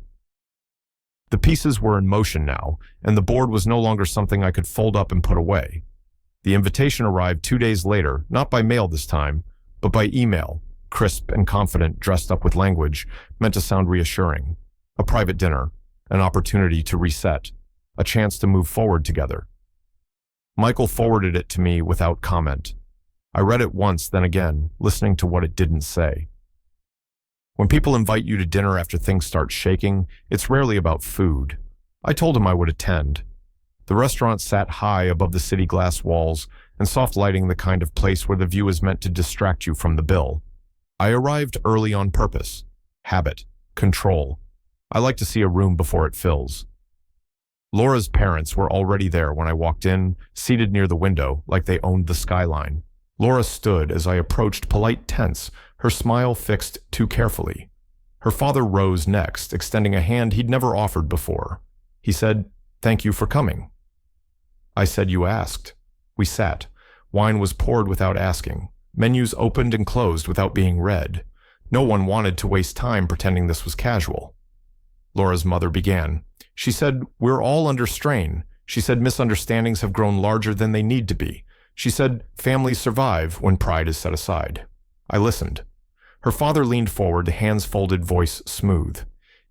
The pieces were in motion now, and the board was no longer something I could fold up and put away. The invitation arrived 2 days later, not by mail this time, but by email, crisp and confident, dressed up with language meant to sound reassuring. A private dinner, an opportunity to reset, a chance to move forward together. Michael forwarded it to me without comment. I read it once, then again, listening to what it didn't say. When people invite you to dinner after things start shaking, it's rarely about food. I told him I would attend. The restaurant sat high above the city glass walls and soft lighting, the kind of place where the view is meant to distract you from the bill. I arrived early on purpose. Habit. Control. I like to see a room before it fills. Laura's parents were already there when I walked in, seated near the window, like they owned the skyline. Laura stood as I approached, polite, tense, her smile fixed too carefully. Her father rose next, extending a hand he'd never offered before. He said, "Thank you for coming." I said, "You asked." We sat. Wine was poured without asking. Menus opened and closed without being read. No one wanted to waste time pretending this was casual. Laura's mother began. She said, "We're all under strain." She said misunderstandings have grown larger than they need to be. She said families survive when pride is set aside. I listened. Her father leaned forward, hands folded, voice smooth.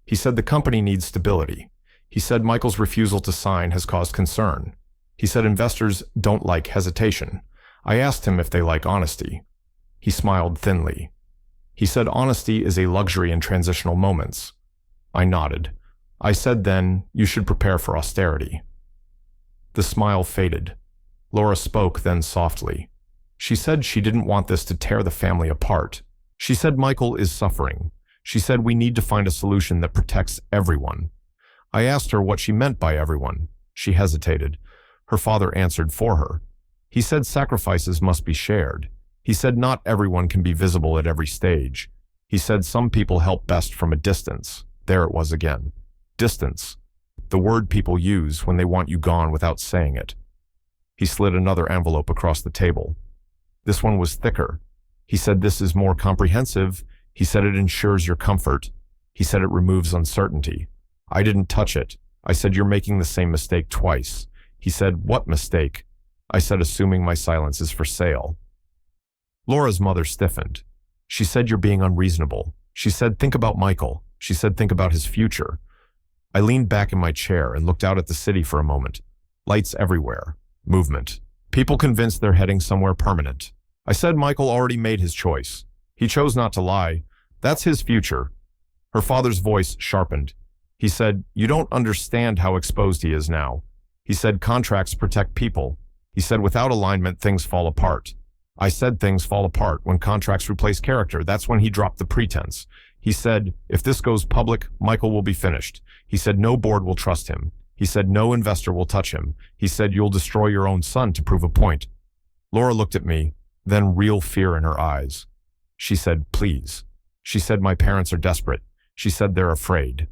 He said the company needs stability. He said Michael's refusal to sign has caused concern. He said investors don't like hesitation. I asked him if they like honesty. He smiled thinly. He said honesty is a luxury in transitional moments. I nodded. I said then, "You should prepare for austerity." The smile faded. Laura spoke then softly. She said she didn't want this to tear the family apart. She said Michael is suffering. She said we need to find a solution that protects everyone. I asked her what she meant by everyone. She hesitated. Her father answered for her. He said sacrifices must be shared. He said not everyone can be visible at every stage. He said some people help best from a distance. There it was again. Distance. The word people use when they want you gone without saying it. He slid another envelope across the table. This one was thicker. He said, "This is more comprehensive." He said, "It ensures your comfort." He said, "It removes uncertainty." I didn't touch it. I said, "You're making the same mistake twice." He said, "What mistake?" I said, "Assuming my silence is for sale." Laura's mother stiffened. She said, "You're being unreasonable." She said, "Think about Michael." She said, "Think about his future." I leaned back in my chair and looked out at the city for a moment. Lights everywhere. Movement. People convinced they're heading somewhere permanent. I said, "Michael already made his choice. He chose not to lie. That's his future." Her father's voice sharpened. He said, "You don't understand how exposed he is now." He said, "Contracts protect people." He said, "Without alignment, things fall apart." I said, "Things fall apart when contracts replace character." That's when he dropped the pretense. He said, "If this goes public, Michael will be finished." He said, "No board will trust him." He said, "No investor will touch him." He said, "You'll destroy your own son to prove a point." Laura looked at me, then real fear in her eyes. She said, "Please." She said, "My parents are desperate." She said, "They're afraid."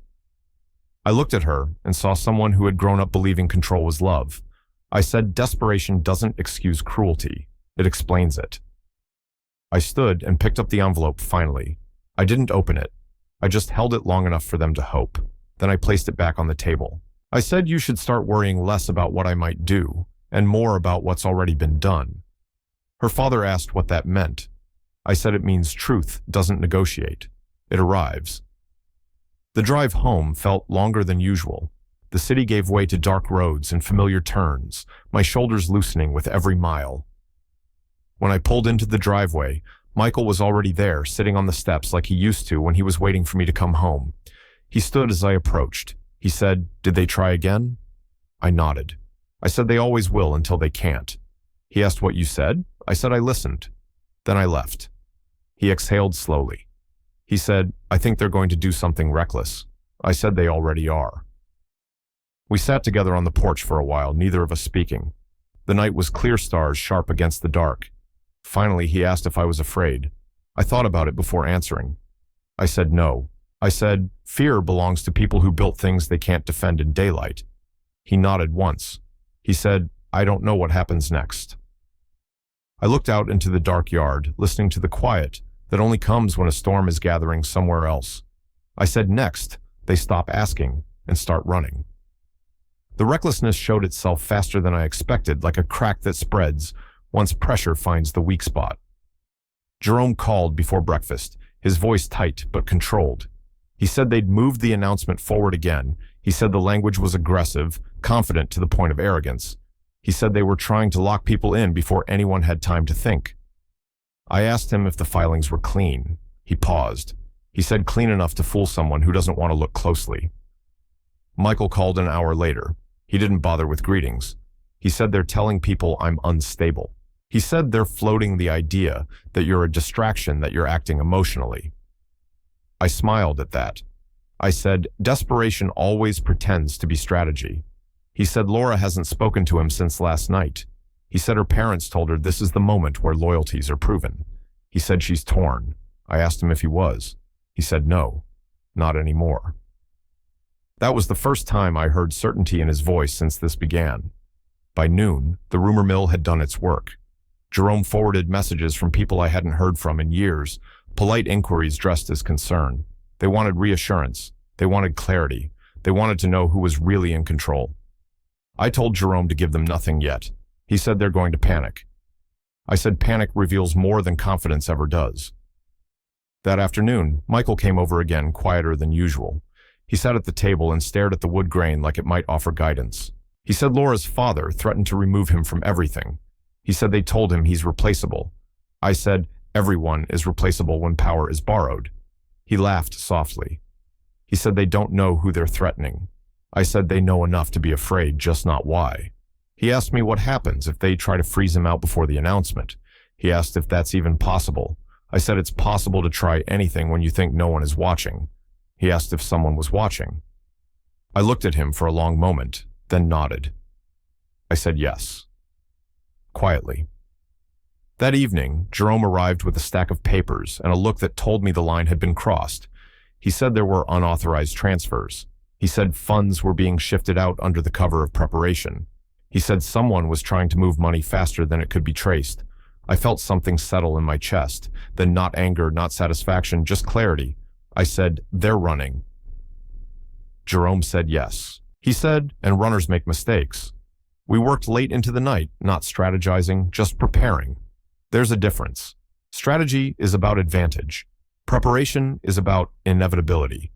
I looked at her and saw someone who had grown up believing control was love. I said, "Desperation doesn't excuse cruelty. It explains it." I stood and picked up the envelope finally. I didn't open it. I just held it long enough for them to hope. Then I placed it back on the table. I said, "You should start worrying less about what I might do and more about what's already been done." Her father asked what that meant. I said, "It means truth doesn't negotiate. It arrives." The drive home felt longer than usual. The city gave way to dark roads and familiar turns, my shoulders loosening with every mile. When I pulled into the driveway, Michael was already there, sitting on the steps like he used to when he was waiting for me to come home. He stood as I approached. He said, "Did they try again?" I nodded. I said, "They always will until they can't." He asked, "What you said?" I said, "I listened." Then I left. He exhaled slowly. He said, "I think they're going to do something reckless." I said, "They already are." We sat together on the porch for a while, neither of us speaking. The night was clear stars sharp against the dark. Finally, he asked if I was afraid. I thought about it before answering. I said no. I said, "Fear belongs to people who built things they can't defend in daylight." He nodded once. He said, "I don't know what happens next." I looked out into the dark yard, listening to the quiet that only comes when a storm is gathering somewhere else. I said, "Next, they stop asking and start running." The recklessness showed itself faster than I expected, like a crack that spreads once pressure finds the weak spot. Jerome called before breakfast, his voice tight but controlled. He said they'd moved the announcement forward again. He said the language was aggressive, confident to the point of arrogance. He said they were trying to lock people in before anyone had time to think. I asked him if the filings were clean. He paused. He said clean enough to fool someone who doesn't want to look closely. Michael called an hour later. He didn't bother with greetings. He said they're telling people I'm unstable. He said they're floating the idea that you're a distraction, that you're acting emotionally. I smiled at that. I said, desperation always pretends to be strategy. He said Laura hasn't spoken to him since last night. He said her parents told her this is the moment where loyalties are proven. He said she's torn. I asked him if he was. He said no, not anymore. That was the first time I heard certainty in his voice since this began. By noon, the rumor mill had done its work. Jerome forwarded messages from people I hadn't heard from in years, polite inquiries dressed as concern. They wanted reassurance. They wanted clarity. They wanted to know who was really in control. I told Jerome to give them nothing yet. He said they're going to panic. I said panic reveals more than confidence ever does. That afternoon, Michael came over again, quieter than usual. He sat at the table and stared at the wood grain like it might offer guidance. He said Laura's father threatened to remove him from everything. He said they told him he's replaceable. I said, everyone is replaceable when power is borrowed. He laughed softly. He said they don't know who they're threatening. I said they know enough to be afraid, just not why. He asked me what happens if they try to freeze him out before the announcement. He asked if that's even possible. I said it's possible to try anything when you think no one is watching. He asked if someone was watching. I looked at him for a long moment, then nodded. I said yes. Quietly. That evening, Jerome arrived with a stack of papers and a look that told me the line had been crossed. He said there were unauthorized transfers. He said funds were being shifted out under the cover of preparation. He said someone was trying to move money faster than it could be traced. I felt something settle in my chest, then not anger, not satisfaction, just clarity. I said, "They're running." Jerome said yes. He said, "And runners make mistakes." We worked late into the night, not strategizing, just preparing. There's a difference. Strategy is about advantage. Preparation is about inevitability.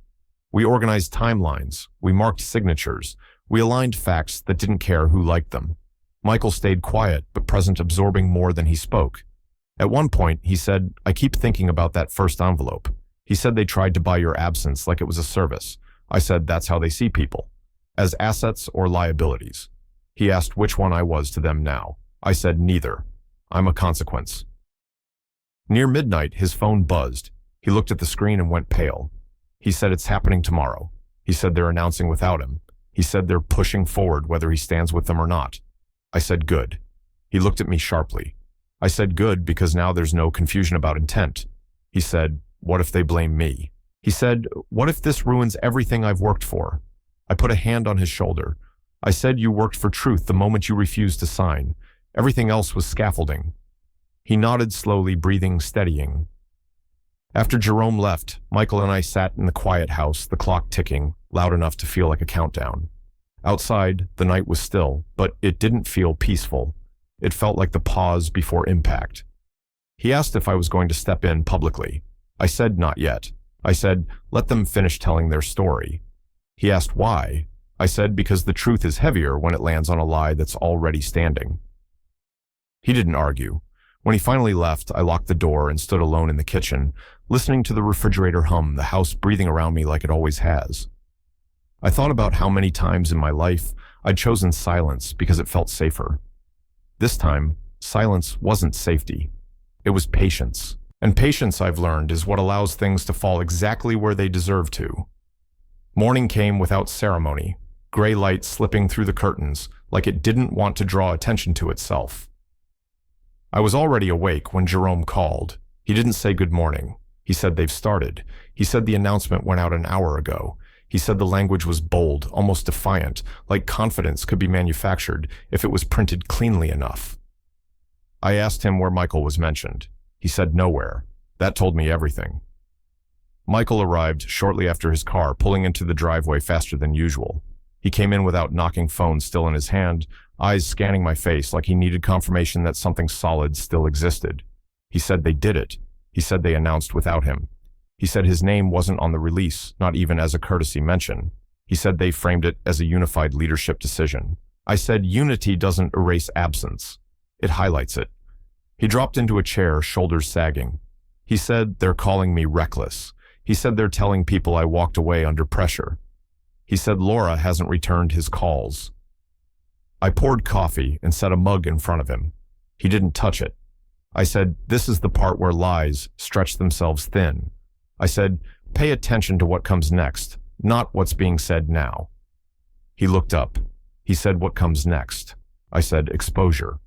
We organized timelines. We marked signatures. We aligned facts that didn't care who liked them. Michael stayed quiet, but present, absorbing more than he spoke. At one point, he said, "I keep thinking about that first envelope." He said they tried to buy your absence like it was a service. I said, "That's how they see people. As assets or liabilities." He asked which one I was to them now. I said, "Neither. I'm a consequence." Near midnight, his phone buzzed. He looked at the screen and went pale. He said, "It's happening tomorrow." He said they're announcing without him. He said they're pushing forward whether he stands with them or not. I said, "Good." He looked at me sharply. I said, "Good, because now there's no confusion about intent." He said, "What if they blame me?" He said, "What if this ruins everything I've worked for?" I put a hand on his shoulder. I said, "You worked for truth the moment you refused to sign. Everything else was scaffolding." He nodded slowly, breathing, steadying. After Jerome left, Michael and I sat in the quiet house, the clock ticking, loud enough to feel like a countdown. Outside, the night was still, but it didn't feel peaceful. It felt like the pause before impact. He asked if I was going to step in publicly. I said not yet. I said, "Let them finish telling their story." He asked why. I said because the truth is heavier when it lands on a lie that's already standing. He didn't argue. When he finally left, I locked the door and stood alone in the kitchen, listening to the refrigerator hum, the house breathing around me like it always has. I thought about how many times in my life I'd chosen silence because it felt safer. This time, silence wasn't safety. It was patience. And patience, I've learned, is what allows things to fall exactly where they deserve to. Morning came without ceremony, gray light slipping through the curtains like it didn't want to draw attention to itself. I was already awake when Jerome called. He didn't say good morning. He said they've started. He said the announcement went out an hour ago. He said the language was bold, almost defiant, like confidence could be manufactured if it was printed cleanly enough. I asked him where Michael was mentioned. He said nowhere. That told me everything. Michael arrived shortly after his car, pulling into the driveway faster than usual. He came in without knocking, phone still in his hand, eyes scanning my face like he needed confirmation that something solid still existed. He said they did it. He said they announced without him. He said his name wasn't on the release, not even as a courtesy mention. He said they framed it as a unified leadership decision. I said unity doesn't erase absence. It highlights it. He dropped into a chair, shoulders sagging. He said they're calling me reckless. He said they're telling people I walked away under pressure. He said Laura hasn't returned his calls. I poured coffee and set a mug in front of him. He didn't touch it. I said, "This is the part where lies stretch themselves thin." I said, "Pay attention to what comes next, not what's being said now." He looked up. He said, "What comes next?" I said, "Exposure."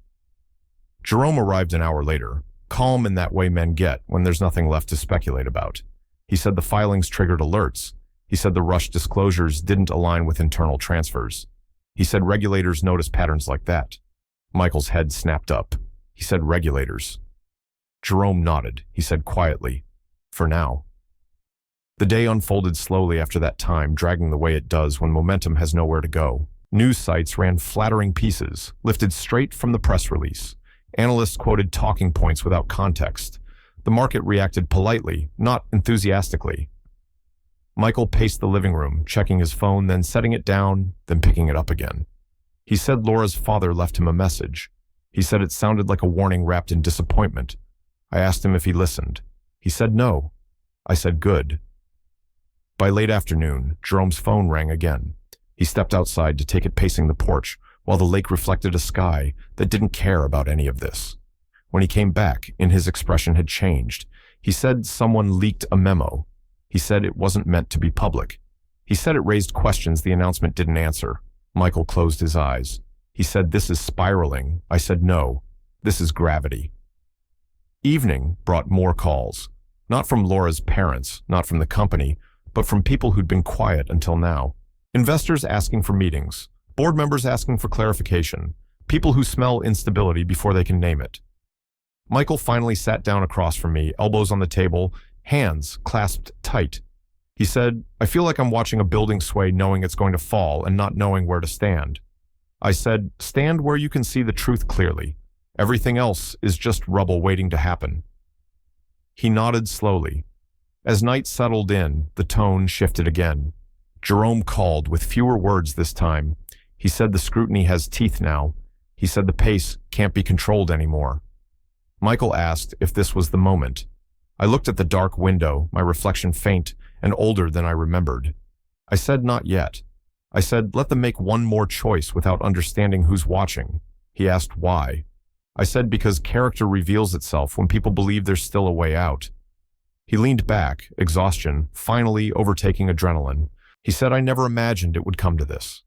Jerome arrived an hour later, calm in that way men get when there's nothing left to speculate about. He said the filings triggered alerts. He said the rushed disclosures didn't align with internal transfers. He said regulators notice patterns like that. Michael's head snapped up. He said regulators. Jerome nodded. He said quietly, "For now." The day unfolded slowly after that time, dragging the way it does when momentum has nowhere to go. News sites ran flattering pieces, lifted straight from the press release. Analysts quoted talking points without context. The market reacted politely, not enthusiastically. Michael paced the living room, checking his phone, then setting it down, then picking it up again. He said Laura's father left him a message. He said it sounded like a warning wrapped in disappointment. I asked him if he listened. He said no. I said good. By late afternoon, Jerome's phone rang again. He stepped outside to take it, pacing the porch, while the lake reflected a sky that didn't care about any of this. When he came back, his expression had changed. He said someone leaked a memo. He said it wasn't meant to be public. He said it raised questions the announcement didn't answer. Michael closed his eyes. He said, "This is spiraling." I said, "No, this is gravity." Evening brought more calls. Not from Laura's parents, not from the company, but from people who'd been quiet until now. Investors asking for meetings, Board members asking for clarification. People who smell instability before they can name it. Michael finally sat down across from me, elbows on the table, hands clasped tight. He said, "I feel like I'm watching a building sway knowing it's going to fall and not knowing where to stand." I said, "Stand where you can see the truth clearly. Everything else is just rubble waiting to happen." He nodded slowly. As night settled in, the tone shifted again. Jerome called, with fewer words this time. He said the scrutiny has teeth now. He said the pace can't be controlled anymore. Michael asked if this was the moment. I looked at the dark window, my reflection faint and older than I remembered. I said not yet. I said, let them make one more choice without understanding who's watching. He asked why. I said because character reveals itself when people believe there's still a way out. He leaned back, exhaustion finally overtaking adrenaline. He said, I never imagined it would come to this.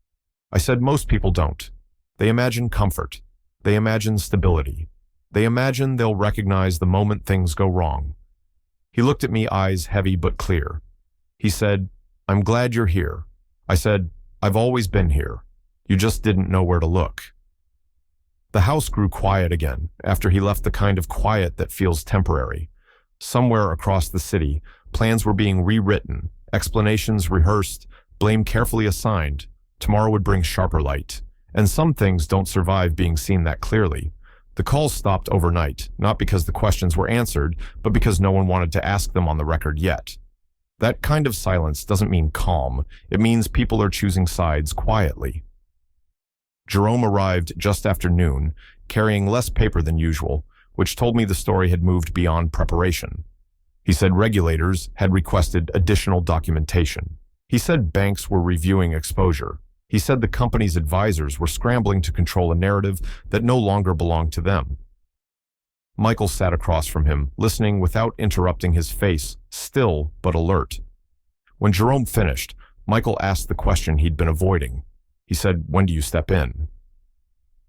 I said most people don't. They imagine comfort. They imagine stability. They imagine they'll recognize the moment things go wrong. He looked at me, eyes heavy but clear. He said, I'm glad you're here. I said, I've always been here. You just didn't know where to look. The house grew quiet again, after he left, the kind of quiet that feels temporary. Somewhere across the city, plans were being rewritten, explanations rehearsed, blame carefully assigned. Tomorrow would bring sharper light. And some things don't survive being seen that clearly. The calls stopped overnight, not because the questions were answered, but because no one wanted to ask them on the record yet. That kind of silence doesn't mean calm. It means people are choosing sides quietly. Jerome arrived just after noon, carrying less paper than usual, which told me the story had moved beyond preparation. He said regulators had requested additional documentation. He said banks were reviewing exposure. He said the company's advisors were scrambling to control a narrative that no longer belonged to them. Michael sat across from him, listening without interrupting, his face still but alert. When Jerome finished, Michael asked the question he'd been avoiding. He said, when do you step in?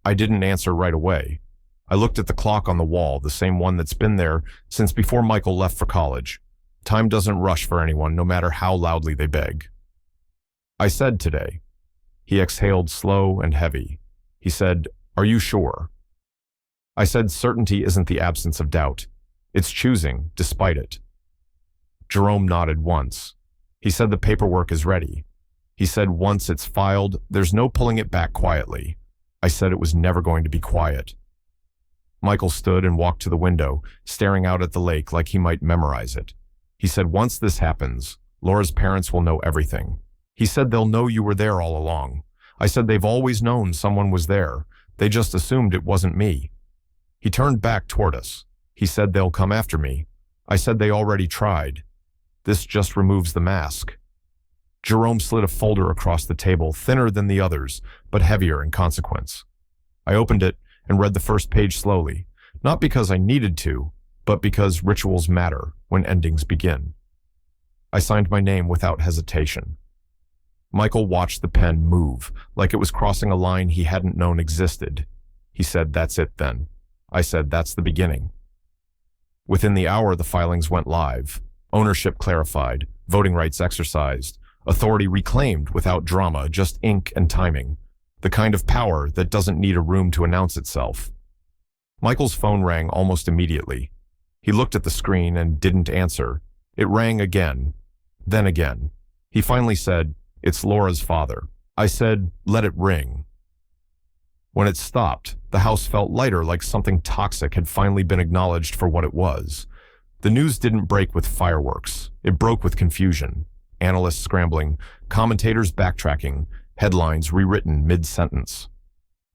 I didn't answer right away. I looked at the clock on the wall, the same one that's been there since before Michael left for college. Time doesn't rush for anyone, no matter how loudly they beg. I said today. He exhaled slow and heavy. He said, are you sure? I said certainty isn't the absence of doubt. It's choosing, despite it. Jerome nodded once. He said the paperwork is ready. He said once it's filed, there's no pulling it back quietly. I said it was never going to be quiet. Michael stood and walked to the window, staring out at the lake like he might memorize it. He said once this happens, Laura's parents will know everything. He said they'll know you were there all along. I said they've always known someone was there. They just assumed it wasn't me. He turned back toward us. He said they'll come after me. I said they already tried. This just removes the mask. Jerome slid a folder across the table, thinner than the others, but heavier in consequence. I opened it and read the first page slowly, not because I needed to, but because rituals matter when endings begin. I signed my name without hesitation. Michael watched the pen move, like it was crossing a line he hadn't known existed. He said, that's it then. I said, that's the beginning. Within the hour, the filings went live. Ownership clarified, voting rights exercised, authority reclaimed without drama, just ink and timing. The kind of power that doesn't need a room to announce itself. Michael's phone rang almost immediately. He looked at the screen and didn't answer. It rang again, then again. He finally said, it's Laura's father. I said, let it ring. When it stopped, the house felt lighter, like something toxic had finally been acknowledged for what it was. The news didn't break with fireworks. It broke with confusion. Analysts scrambling, commentators backtracking, headlines rewritten mid-sentence.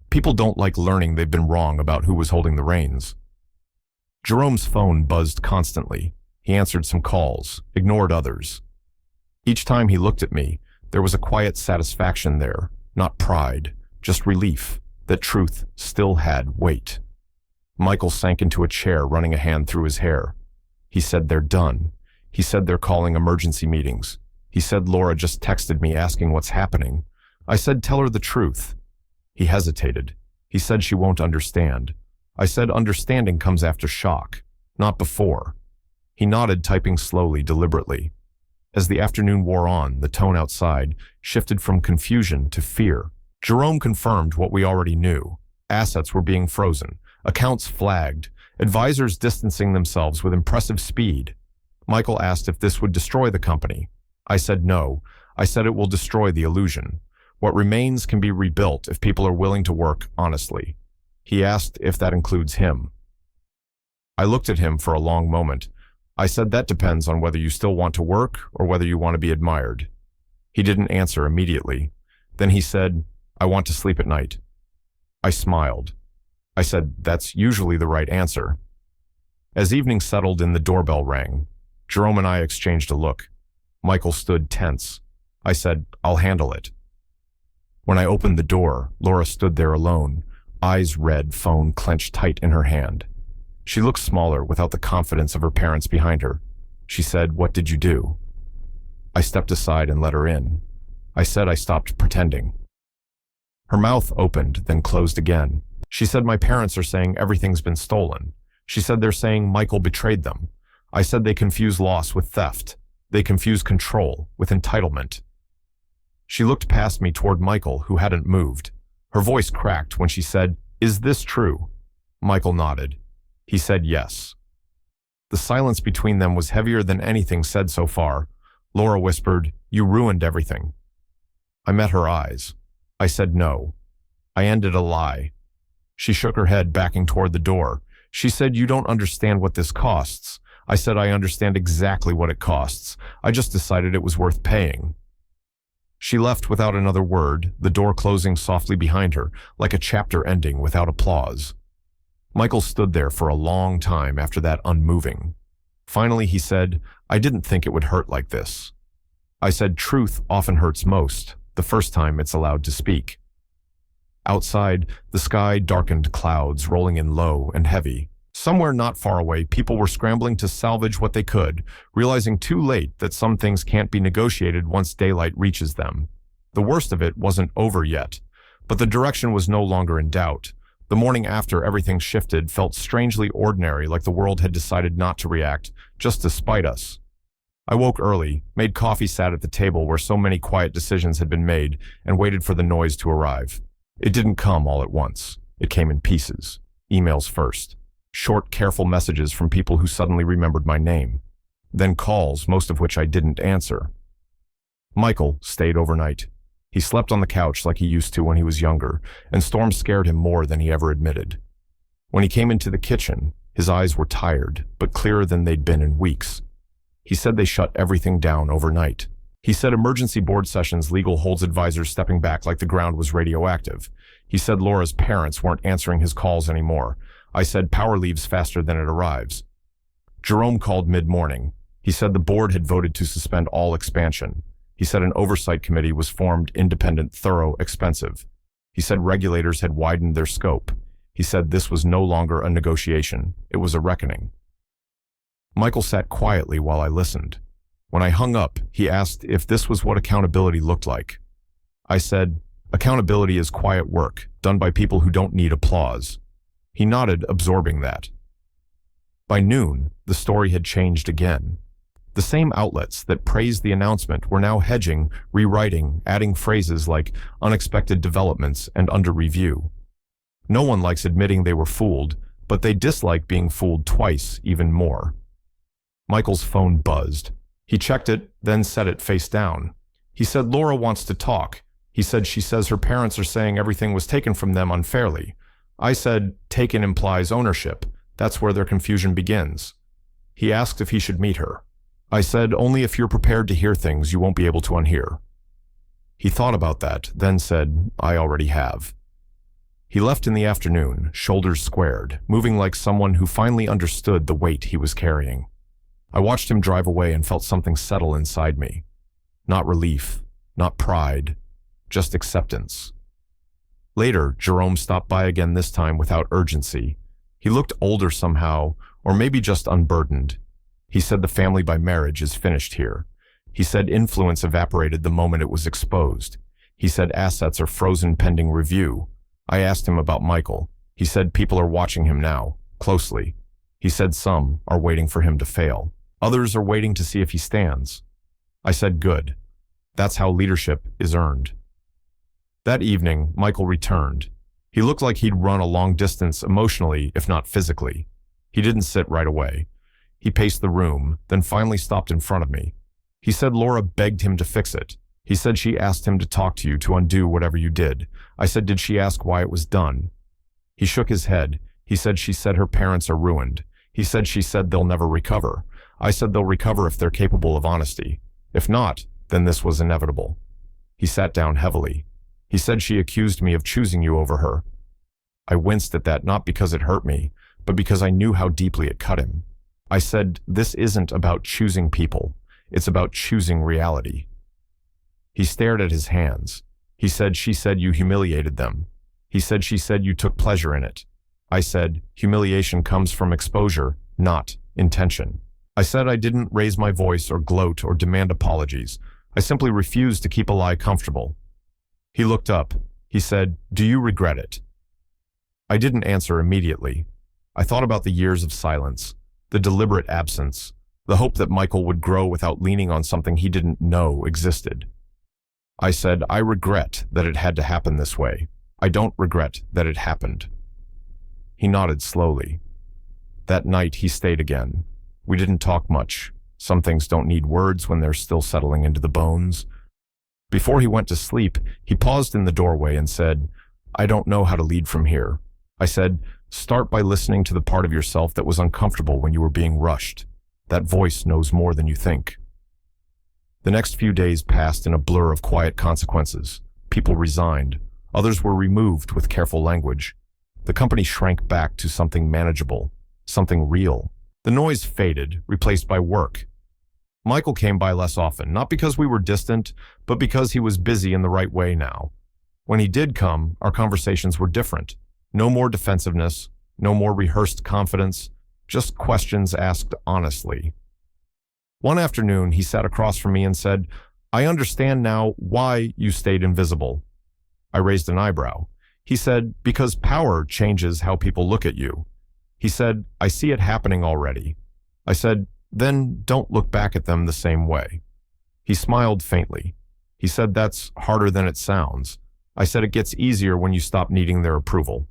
People don't like learning they've been wrong about who was holding the reins. Jerome's phone buzzed constantly. He answered some calls, ignored others. Each time he looked at me, there was a quiet satisfaction there, not pride, just relief that truth still had weight. Michael sank into a chair, running a hand through his hair. He said they're done. He said they're calling emergency meetings. He said Laura just texted me asking what's happening. I said tell her the truth. He hesitated. He said she won't understand. I said understanding comes after shock, not before. He nodded, typing slowly, deliberately. As the afternoon wore on, the tone outside shifted from confusion to fear. Jerome confirmed what we already knew. Assets were being frozen, accounts flagged, advisors distancing themselves with impressive speed. Michael asked if this would destroy the company. I said no. I said it will destroy the illusion. What remains can be rebuilt if people are willing to work honestly. He asked if that includes him. I looked at him for a long moment. I said that depends on whether you still want to work or whether you want to be admired. He didn't answer immediately. Then he said, I want to sleep at night. I smiled. I said, that's usually the right answer. As evening settled in, the doorbell rang. Jerome and I exchanged a look. Michael stood tense. I said, I'll handle it. When I opened the door, Laura stood there alone, eyes red, phone clenched tight in her hand. She looked smaller without the confidence of her parents behind her. She said, what did you do? I stepped aside and let her in. I said I stopped pretending. Her mouth opened, then closed again. She said my parents are saying everything's been stolen. She said they're saying Michael betrayed them. I said they confuse loss with theft. They confuse control with entitlement. She looked past me toward Michael, who hadn't moved. Her voice cracked when she said, is this true? Michael nodded. He said yes. The silence between them was heavier than anything said so far. Laura whispered, you ruined everything. I met her eyes. I said no. I ended a lie. She shook her head, backing toward the door. She said, you don't understand what this costs. I said, I understand exactly what it costs. I just decided it was worth paying. She left without another word, the door closing softly behind her, like a chapter ending without applause. Michael stood there for a long time after that, unmoving. Finally, he said, I didn't think it would hurt like this. I said, truth often hurts most, the first time it's allowed to speak. Outside, the sky darkened, clouds rolling in low and heavy. Somewhere not far away, people were scrambling to salvage what they could, realizing too late that some things can't be negotiated once daylight reaches them. The worst of it wasn't over yet, but the direction was no longer in doubt. The morning after everything shifted felt strangely ordinary, like the world had decided not to react, just to spite us. I woke early, made coffee, sat at the table where so many quiet decisions had been made, and waited for the noise to arrive. It didn't come all at once. It came in pieces. Emails first. Short, careful messages from people who suddenly remembered my name. Then calls, most of which I didn't answer. Michael stayed overnight. He slept on the couch like he used to when he was younger, and storms scared him more than he ever admitted. When he came into the kitchen, his eyes were tired, but clearer than they'd been in weeks. He said they shut everything down overnight. He said emergency board sessions, legal holds, advisors stepping back like the ground was radioactive. He said Laura's parents weren't answering his calls anymore. I said power leaves faster than it arrives. Jerome called mid-morning. He said the board had voted to suspend all expansion. He said an oversight committee was formed, independent, thorough, expensive. He said regulators had widened their scope. He said this was no longer a negotiation. It was a reckoning. Michael sat quietly while I listened. When I hung up, he asked if this was what accountability looked like. I said, accountability is quiet work, done by people who don't need applause. He nodded, absorbing that. By noon, the story had changed again. The same outlets that praised the announcement were now hedging, rewriting, adding phrases like unexpected developments and under review. No one likes admitting they were fooled, but they dislike being fooled twice, even more. Michael's phone buzzed. He checked it, then set it face down. He said Laura wants to talk. He said she says her parents are saying everything was taken from them unfairly. I said, taken implies ownership. That's where their confusion begins. He asked if he should meet her. I said, only if you're prepared to hear things you won't be able to unhear. He thought about that, then said, I already have. He left in the afternoon, shoulders squared, moving like someone who finally understood the weight he was carrying. I watched him drive away and felt something settle inside me. Not relief, not pride, just acceptance. Later, Jerome stopped by again, this time without urgency. He looked older somehow, or maybe just unburdened. He said the family by marriage is finished here. He said influence evaporated the moment it was exposed. He said assets are frozen pending review. I asked him about Michael. He said people are watching him now, closely. He said some are waiting for him to fail. Others are waiting to see if he stands. I said good. That's how leadership is earned. That evening, Michael returned. He looked like he'd run a long distance emotionally, if not physically. He didn't sit right away. He paced the room, then finally stopped in front of me. He said Laura begged him to fix it. He said she asked him to talk to you to undo whatever you did. I said, did she ask why it was done? He shook his head. He said she said her parents are ruined. He said she said they'll never recover. I said they'll recover if they're capable of honesty. If not, then this was inevitable. He sat down heavily. He said she accused me of choosing you over her. I winced at that, not because it hurt me, but because I knew how deeply it cut him. I said, this isn't about choosing people. It's about choosing reality. He stared at his hands. He said she said you humiliated them. He said she said you took pleasure in it. I said, humiliation comes from exposure, not intention. I said I didn't raise my voice or gloat or demand apologies. I simply refused to keep a lie comfortable. He looked up. He said, do you regret it? I didn't answer immediately. I thought about the years of silence, the deliberate absence, the hope that Michael would grow without leaning on something he didn't know existed. I said, I regret that it had to happen this way. I don't regret that it happened. He nodded slowly. That night he stayed again. We didn't talk much. Some things don't need words when they're still settling into the bones. Before he went to sleep, he paused in the doorway and said, I don't know how to lead from here. I said, start by listening to the part of yourself that was uncomfortable when you were being rushed. That voice knows more than you think. The next few days passed in a blur of quiet consequences. People resigned. Others were removed with careful language. The company shrank back to something manageable, something real. The noise faded, replaced by work. Michael came by less often, not because we were distant, but because he was busy in the right way now. When he did come, our conversations were different. No more defensiveness, no more rehearsed confidence, just questions asked honestly. One afternoon, he sat across from me and said, I understand now why you stayed invisible. I raised an eyebrow. He said, because power changes how people look at you. He said, I see it happening already. I said, then don't look back at them the same way. He smiled faintly. He said, that's harder than it sounds. I said, it gets easier when you stop needing their approval.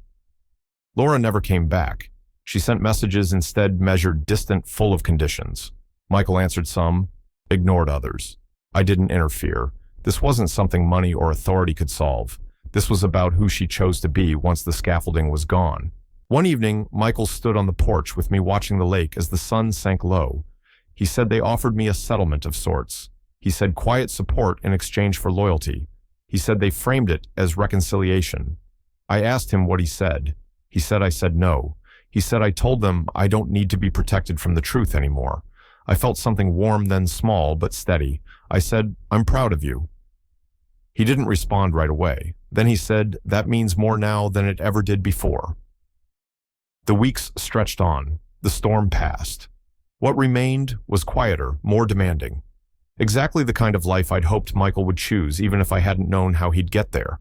Laura never came back. She sent messages instead measured distant, full of conditions. Michael answered some, ignored others. I didn't interfere. This wasn't something money or authority could solve. This was about who she chose to be once the scaffolding was gone. One evening, Michael stood on the porch with me watching the lake as the sun sank low. He said they offered me a settlement of sorts. He said quiet support in exchange for loyalty. He said they framed it as reconciliation. I asked him what he said. He said I said no. He said I told them I don't need to be protected from the truth anymore. I felt something warm, then small, but steady. I said, I'm proud of you. He didn't respond right away. Then he said, that means more now than it ever did before. The weeks stretched on. The storm passed. What remained was quieter, more demanding. Exactly the kind of life I'd hoped Michael would choose, even if I hadn't known how he'd get there.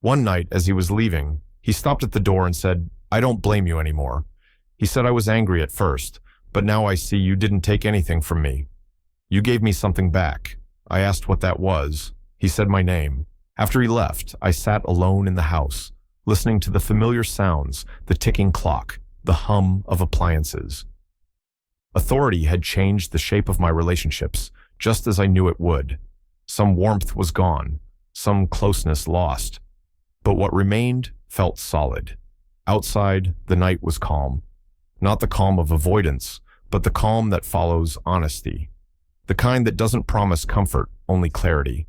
One night, as he was leaving, he stopped at the door and said, I don't blame you anymore. He said I was angry at first, but now I see you didn't take anything from me. You gave me something back. I asked what that was. He said my name. After he left, I sat alone in the house, listening to the familiar sounds, the ticking clock, the hum of appliances. Authority had changed the shape of my relationships, just as I knew it would. Some warmth was gone, some closeness lost. But what remained felt solid. Outside, the night was calm. Not the calm of avoidance, but the calm that follows honesty. The kind that doesn't promise comfort, only clarity.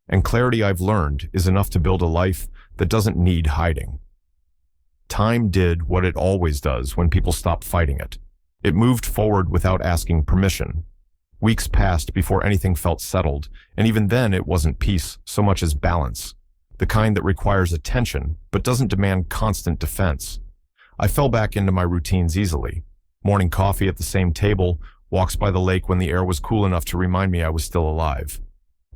And clarity, I've learned, is enough to build a life that doesn't need hiding. Time did what it always does when people stop fighting it. It moved forward without asking permission. Weeks passed before anything felt settled, and even then it wasn't peace so much as balance. The kind that requires attention, but doesn't demand constant defense. I fell back into my routines easily. Morning coffee at the same table, walks by the lake when the air was cool enough to remind me I was still alive.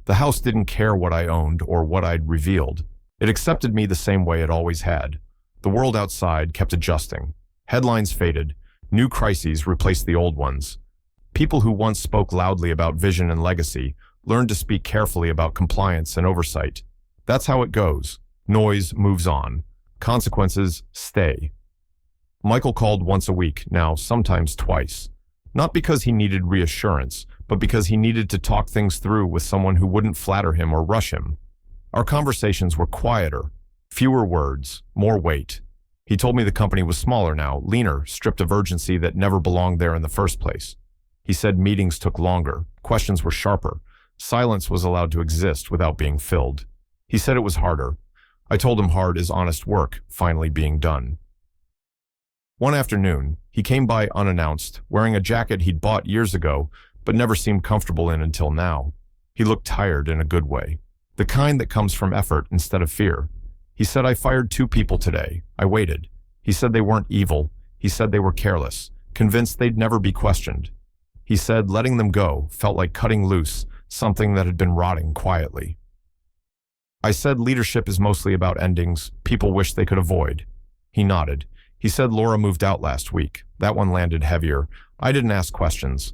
The house didn't care what I owned or what I'd revealed. It accepted me the same way it always had. The world outside kept adjusting. Headlines faded. New crises replaced the old ones. People who once spoke loudly about vision and legacy learned to speak carefully about compliance and oversight. That's how it goes. Noise moves on. Consequences stay. Michael called once a week, now sometimes twice. Not because he needed reassurance, but because he needed to talk things through with someone who wouldn't flatter him or rush him. Our conversations were quieter, fewer words, more weight. He told me the company was smaller now, leaner, stripped of urgency that never belonged there in the first place. He said meetings took longer, questions were sharper, silence was allowed to exist without being filled. He said it was harder. I told him hard is honest work, finally being done. One afternoon, he came by unannounced, wearing a jacket he'd bought years ago, but never seemed comfortable in until now. He looked tired in a good way, the kind that comes from effort instead of fear. He said, I fired 2 people today. I waited. He said they weren't evil. He said they were careless, convinced they'd never be questioned. He said letting them go felt like cutting loose something that had been rotting quietly. I said leadership is mostly about endings people wish they could avoid. He nodded. He said Laura moved out last week. That one landed heavier. I didn't ask questions.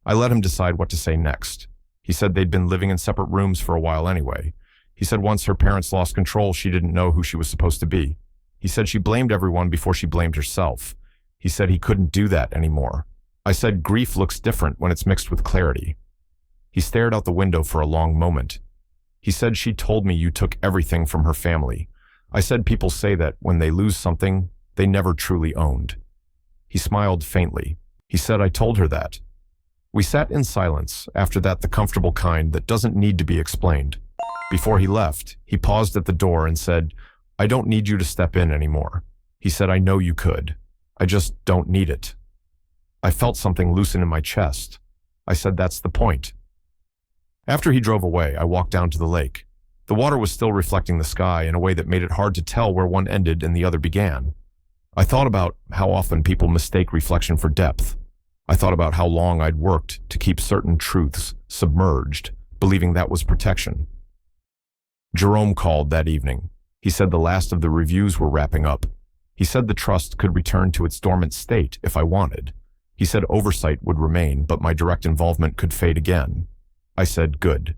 I let him decide what to say next. He said they'd been living in separate rooms for a while anyway. He said once her parents lost control, she didn't know who she was supposed to be. He said she blamed everyone before she blamed herself. He said he couldn't do that anymore. I said grief looks different when it's mixed with clarity. He stared out the window for a long moment. He said she told me you took everything from her family. I said people say that when they lose something, they never truly owned. He smiled faintly. He said I told her that. We sat in silence, after that the comfortable kind that doesn't need to be explained. Before he left, he paused at the door and said, I don't need you to step in anymore. He said I know you could. I just don't need it. I felt something loosen in my chest. I said that's the point. After he drove away, I walked down to the lake. The water was still reflecting the sky in a way that made it hard to tell where one ended and the other began. I thought about how often people mistake reflection for depth. I thought about how long I'd worked to keep certain truths submerged, believing that was protection. Jerome called that evening. He said the last of the reviews were wrapping up. He said the trust could return to its dormant state if I wanted. He said oversight would remain, but my direct involvement could fade again. I said, good.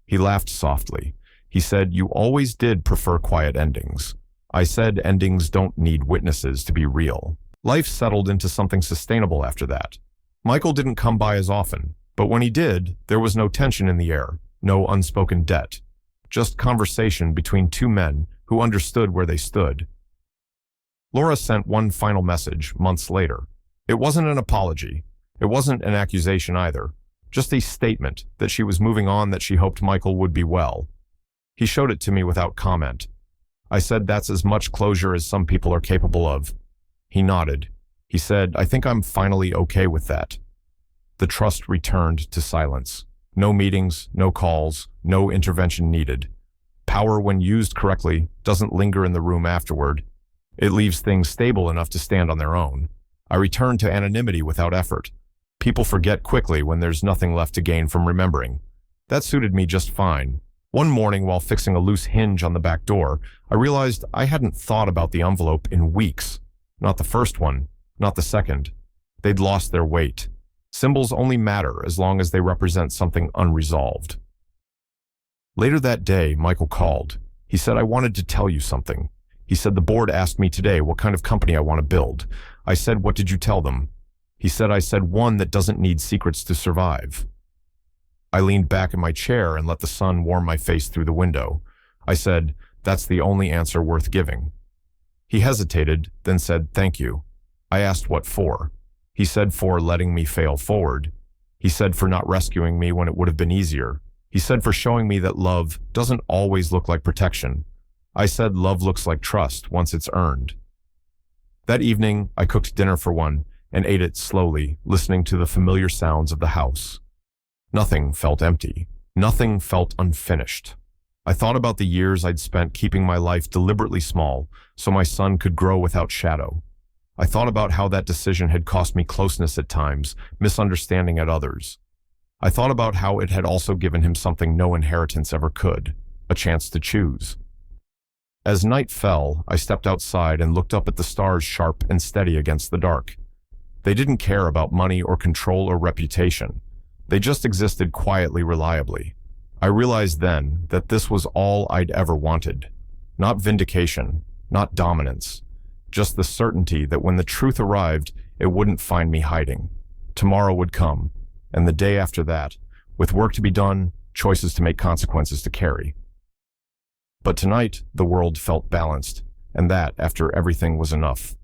He laughed softly. He said, you always did prefer quiet endings. I said endings don't need witnesses to be real. Life settled into something sustainable after that. Michael didn't come by as often, but when he did, there was no tension in the air, no unspoken debt. Just conversation between 2 men who understood where they stood. Laura sent one final message months later. It wasn't an apology. It wasn't an accusation either. Just a statement that she was moving on, that she hoped Michael would be well. He showed it to me without comment. I said that's as much closure as some people are capable of. He nodded. He said, I think I'm finally okay with that. The trust returned to silence. No meetings, no calls, no intervention needed. Power, when used correctly, doesn't linger in the room afterward. It leaves things stable enough to stand on their own. I returned to anonymity without effort. People forget quickly when there's nothing left to gain from remembering. That suited me just fine. One morning, while fixing a loose hinge on the back door, I realized I hadn't thought about the envelope in weeks. Not the first one, not the second. They'd lost their weight. Symbols only matter as long as they represent something unresolved. Later that day, Michael called. He said, I wanted to tell you something. He said, the board asked me today what kind of company I want to build. I said, what did you tell them? He said, I said one that doesn't need secrets to survive. I leaned back in my chair and let the sun warm my face through the window. I said, that's the only answer worth giving. He hesitated, then said, thank you. I asked what for. He said for letting me fail forward. He said for not rescuing me when it would have been easier. He said for showing me that love doesn't always look like protection. I said love looks like trust once it's earned. That evening, I cooked dinner for one and ate it slowly, listening to the familiar sounds of the house. Nothing felt empty. Nothing felt unfinished. I thought about the years I'd spent keeping my life deliberately small so my son could grow without shadow. I thought about how that decision had cost me closeness at times, misunderstanding at others. I thought about how it had also given him something no inheritance ever could, a chance to choose. As night fell, I stepped outside and looked up at the stars sharp and steady against the dark. They didn't care about money or control or reputation. They just existed quietly, reliably. I realized then that this was all I'd ever wanted. Not vindication, not dominance, just the certainty that when the truth arrived, it wouldn't find me hiding. Tomorrow would come, and the day after that, with work to be done, choices to make, consequences to carry. But tonight, the world felt balanced, and that, after everything, was enough.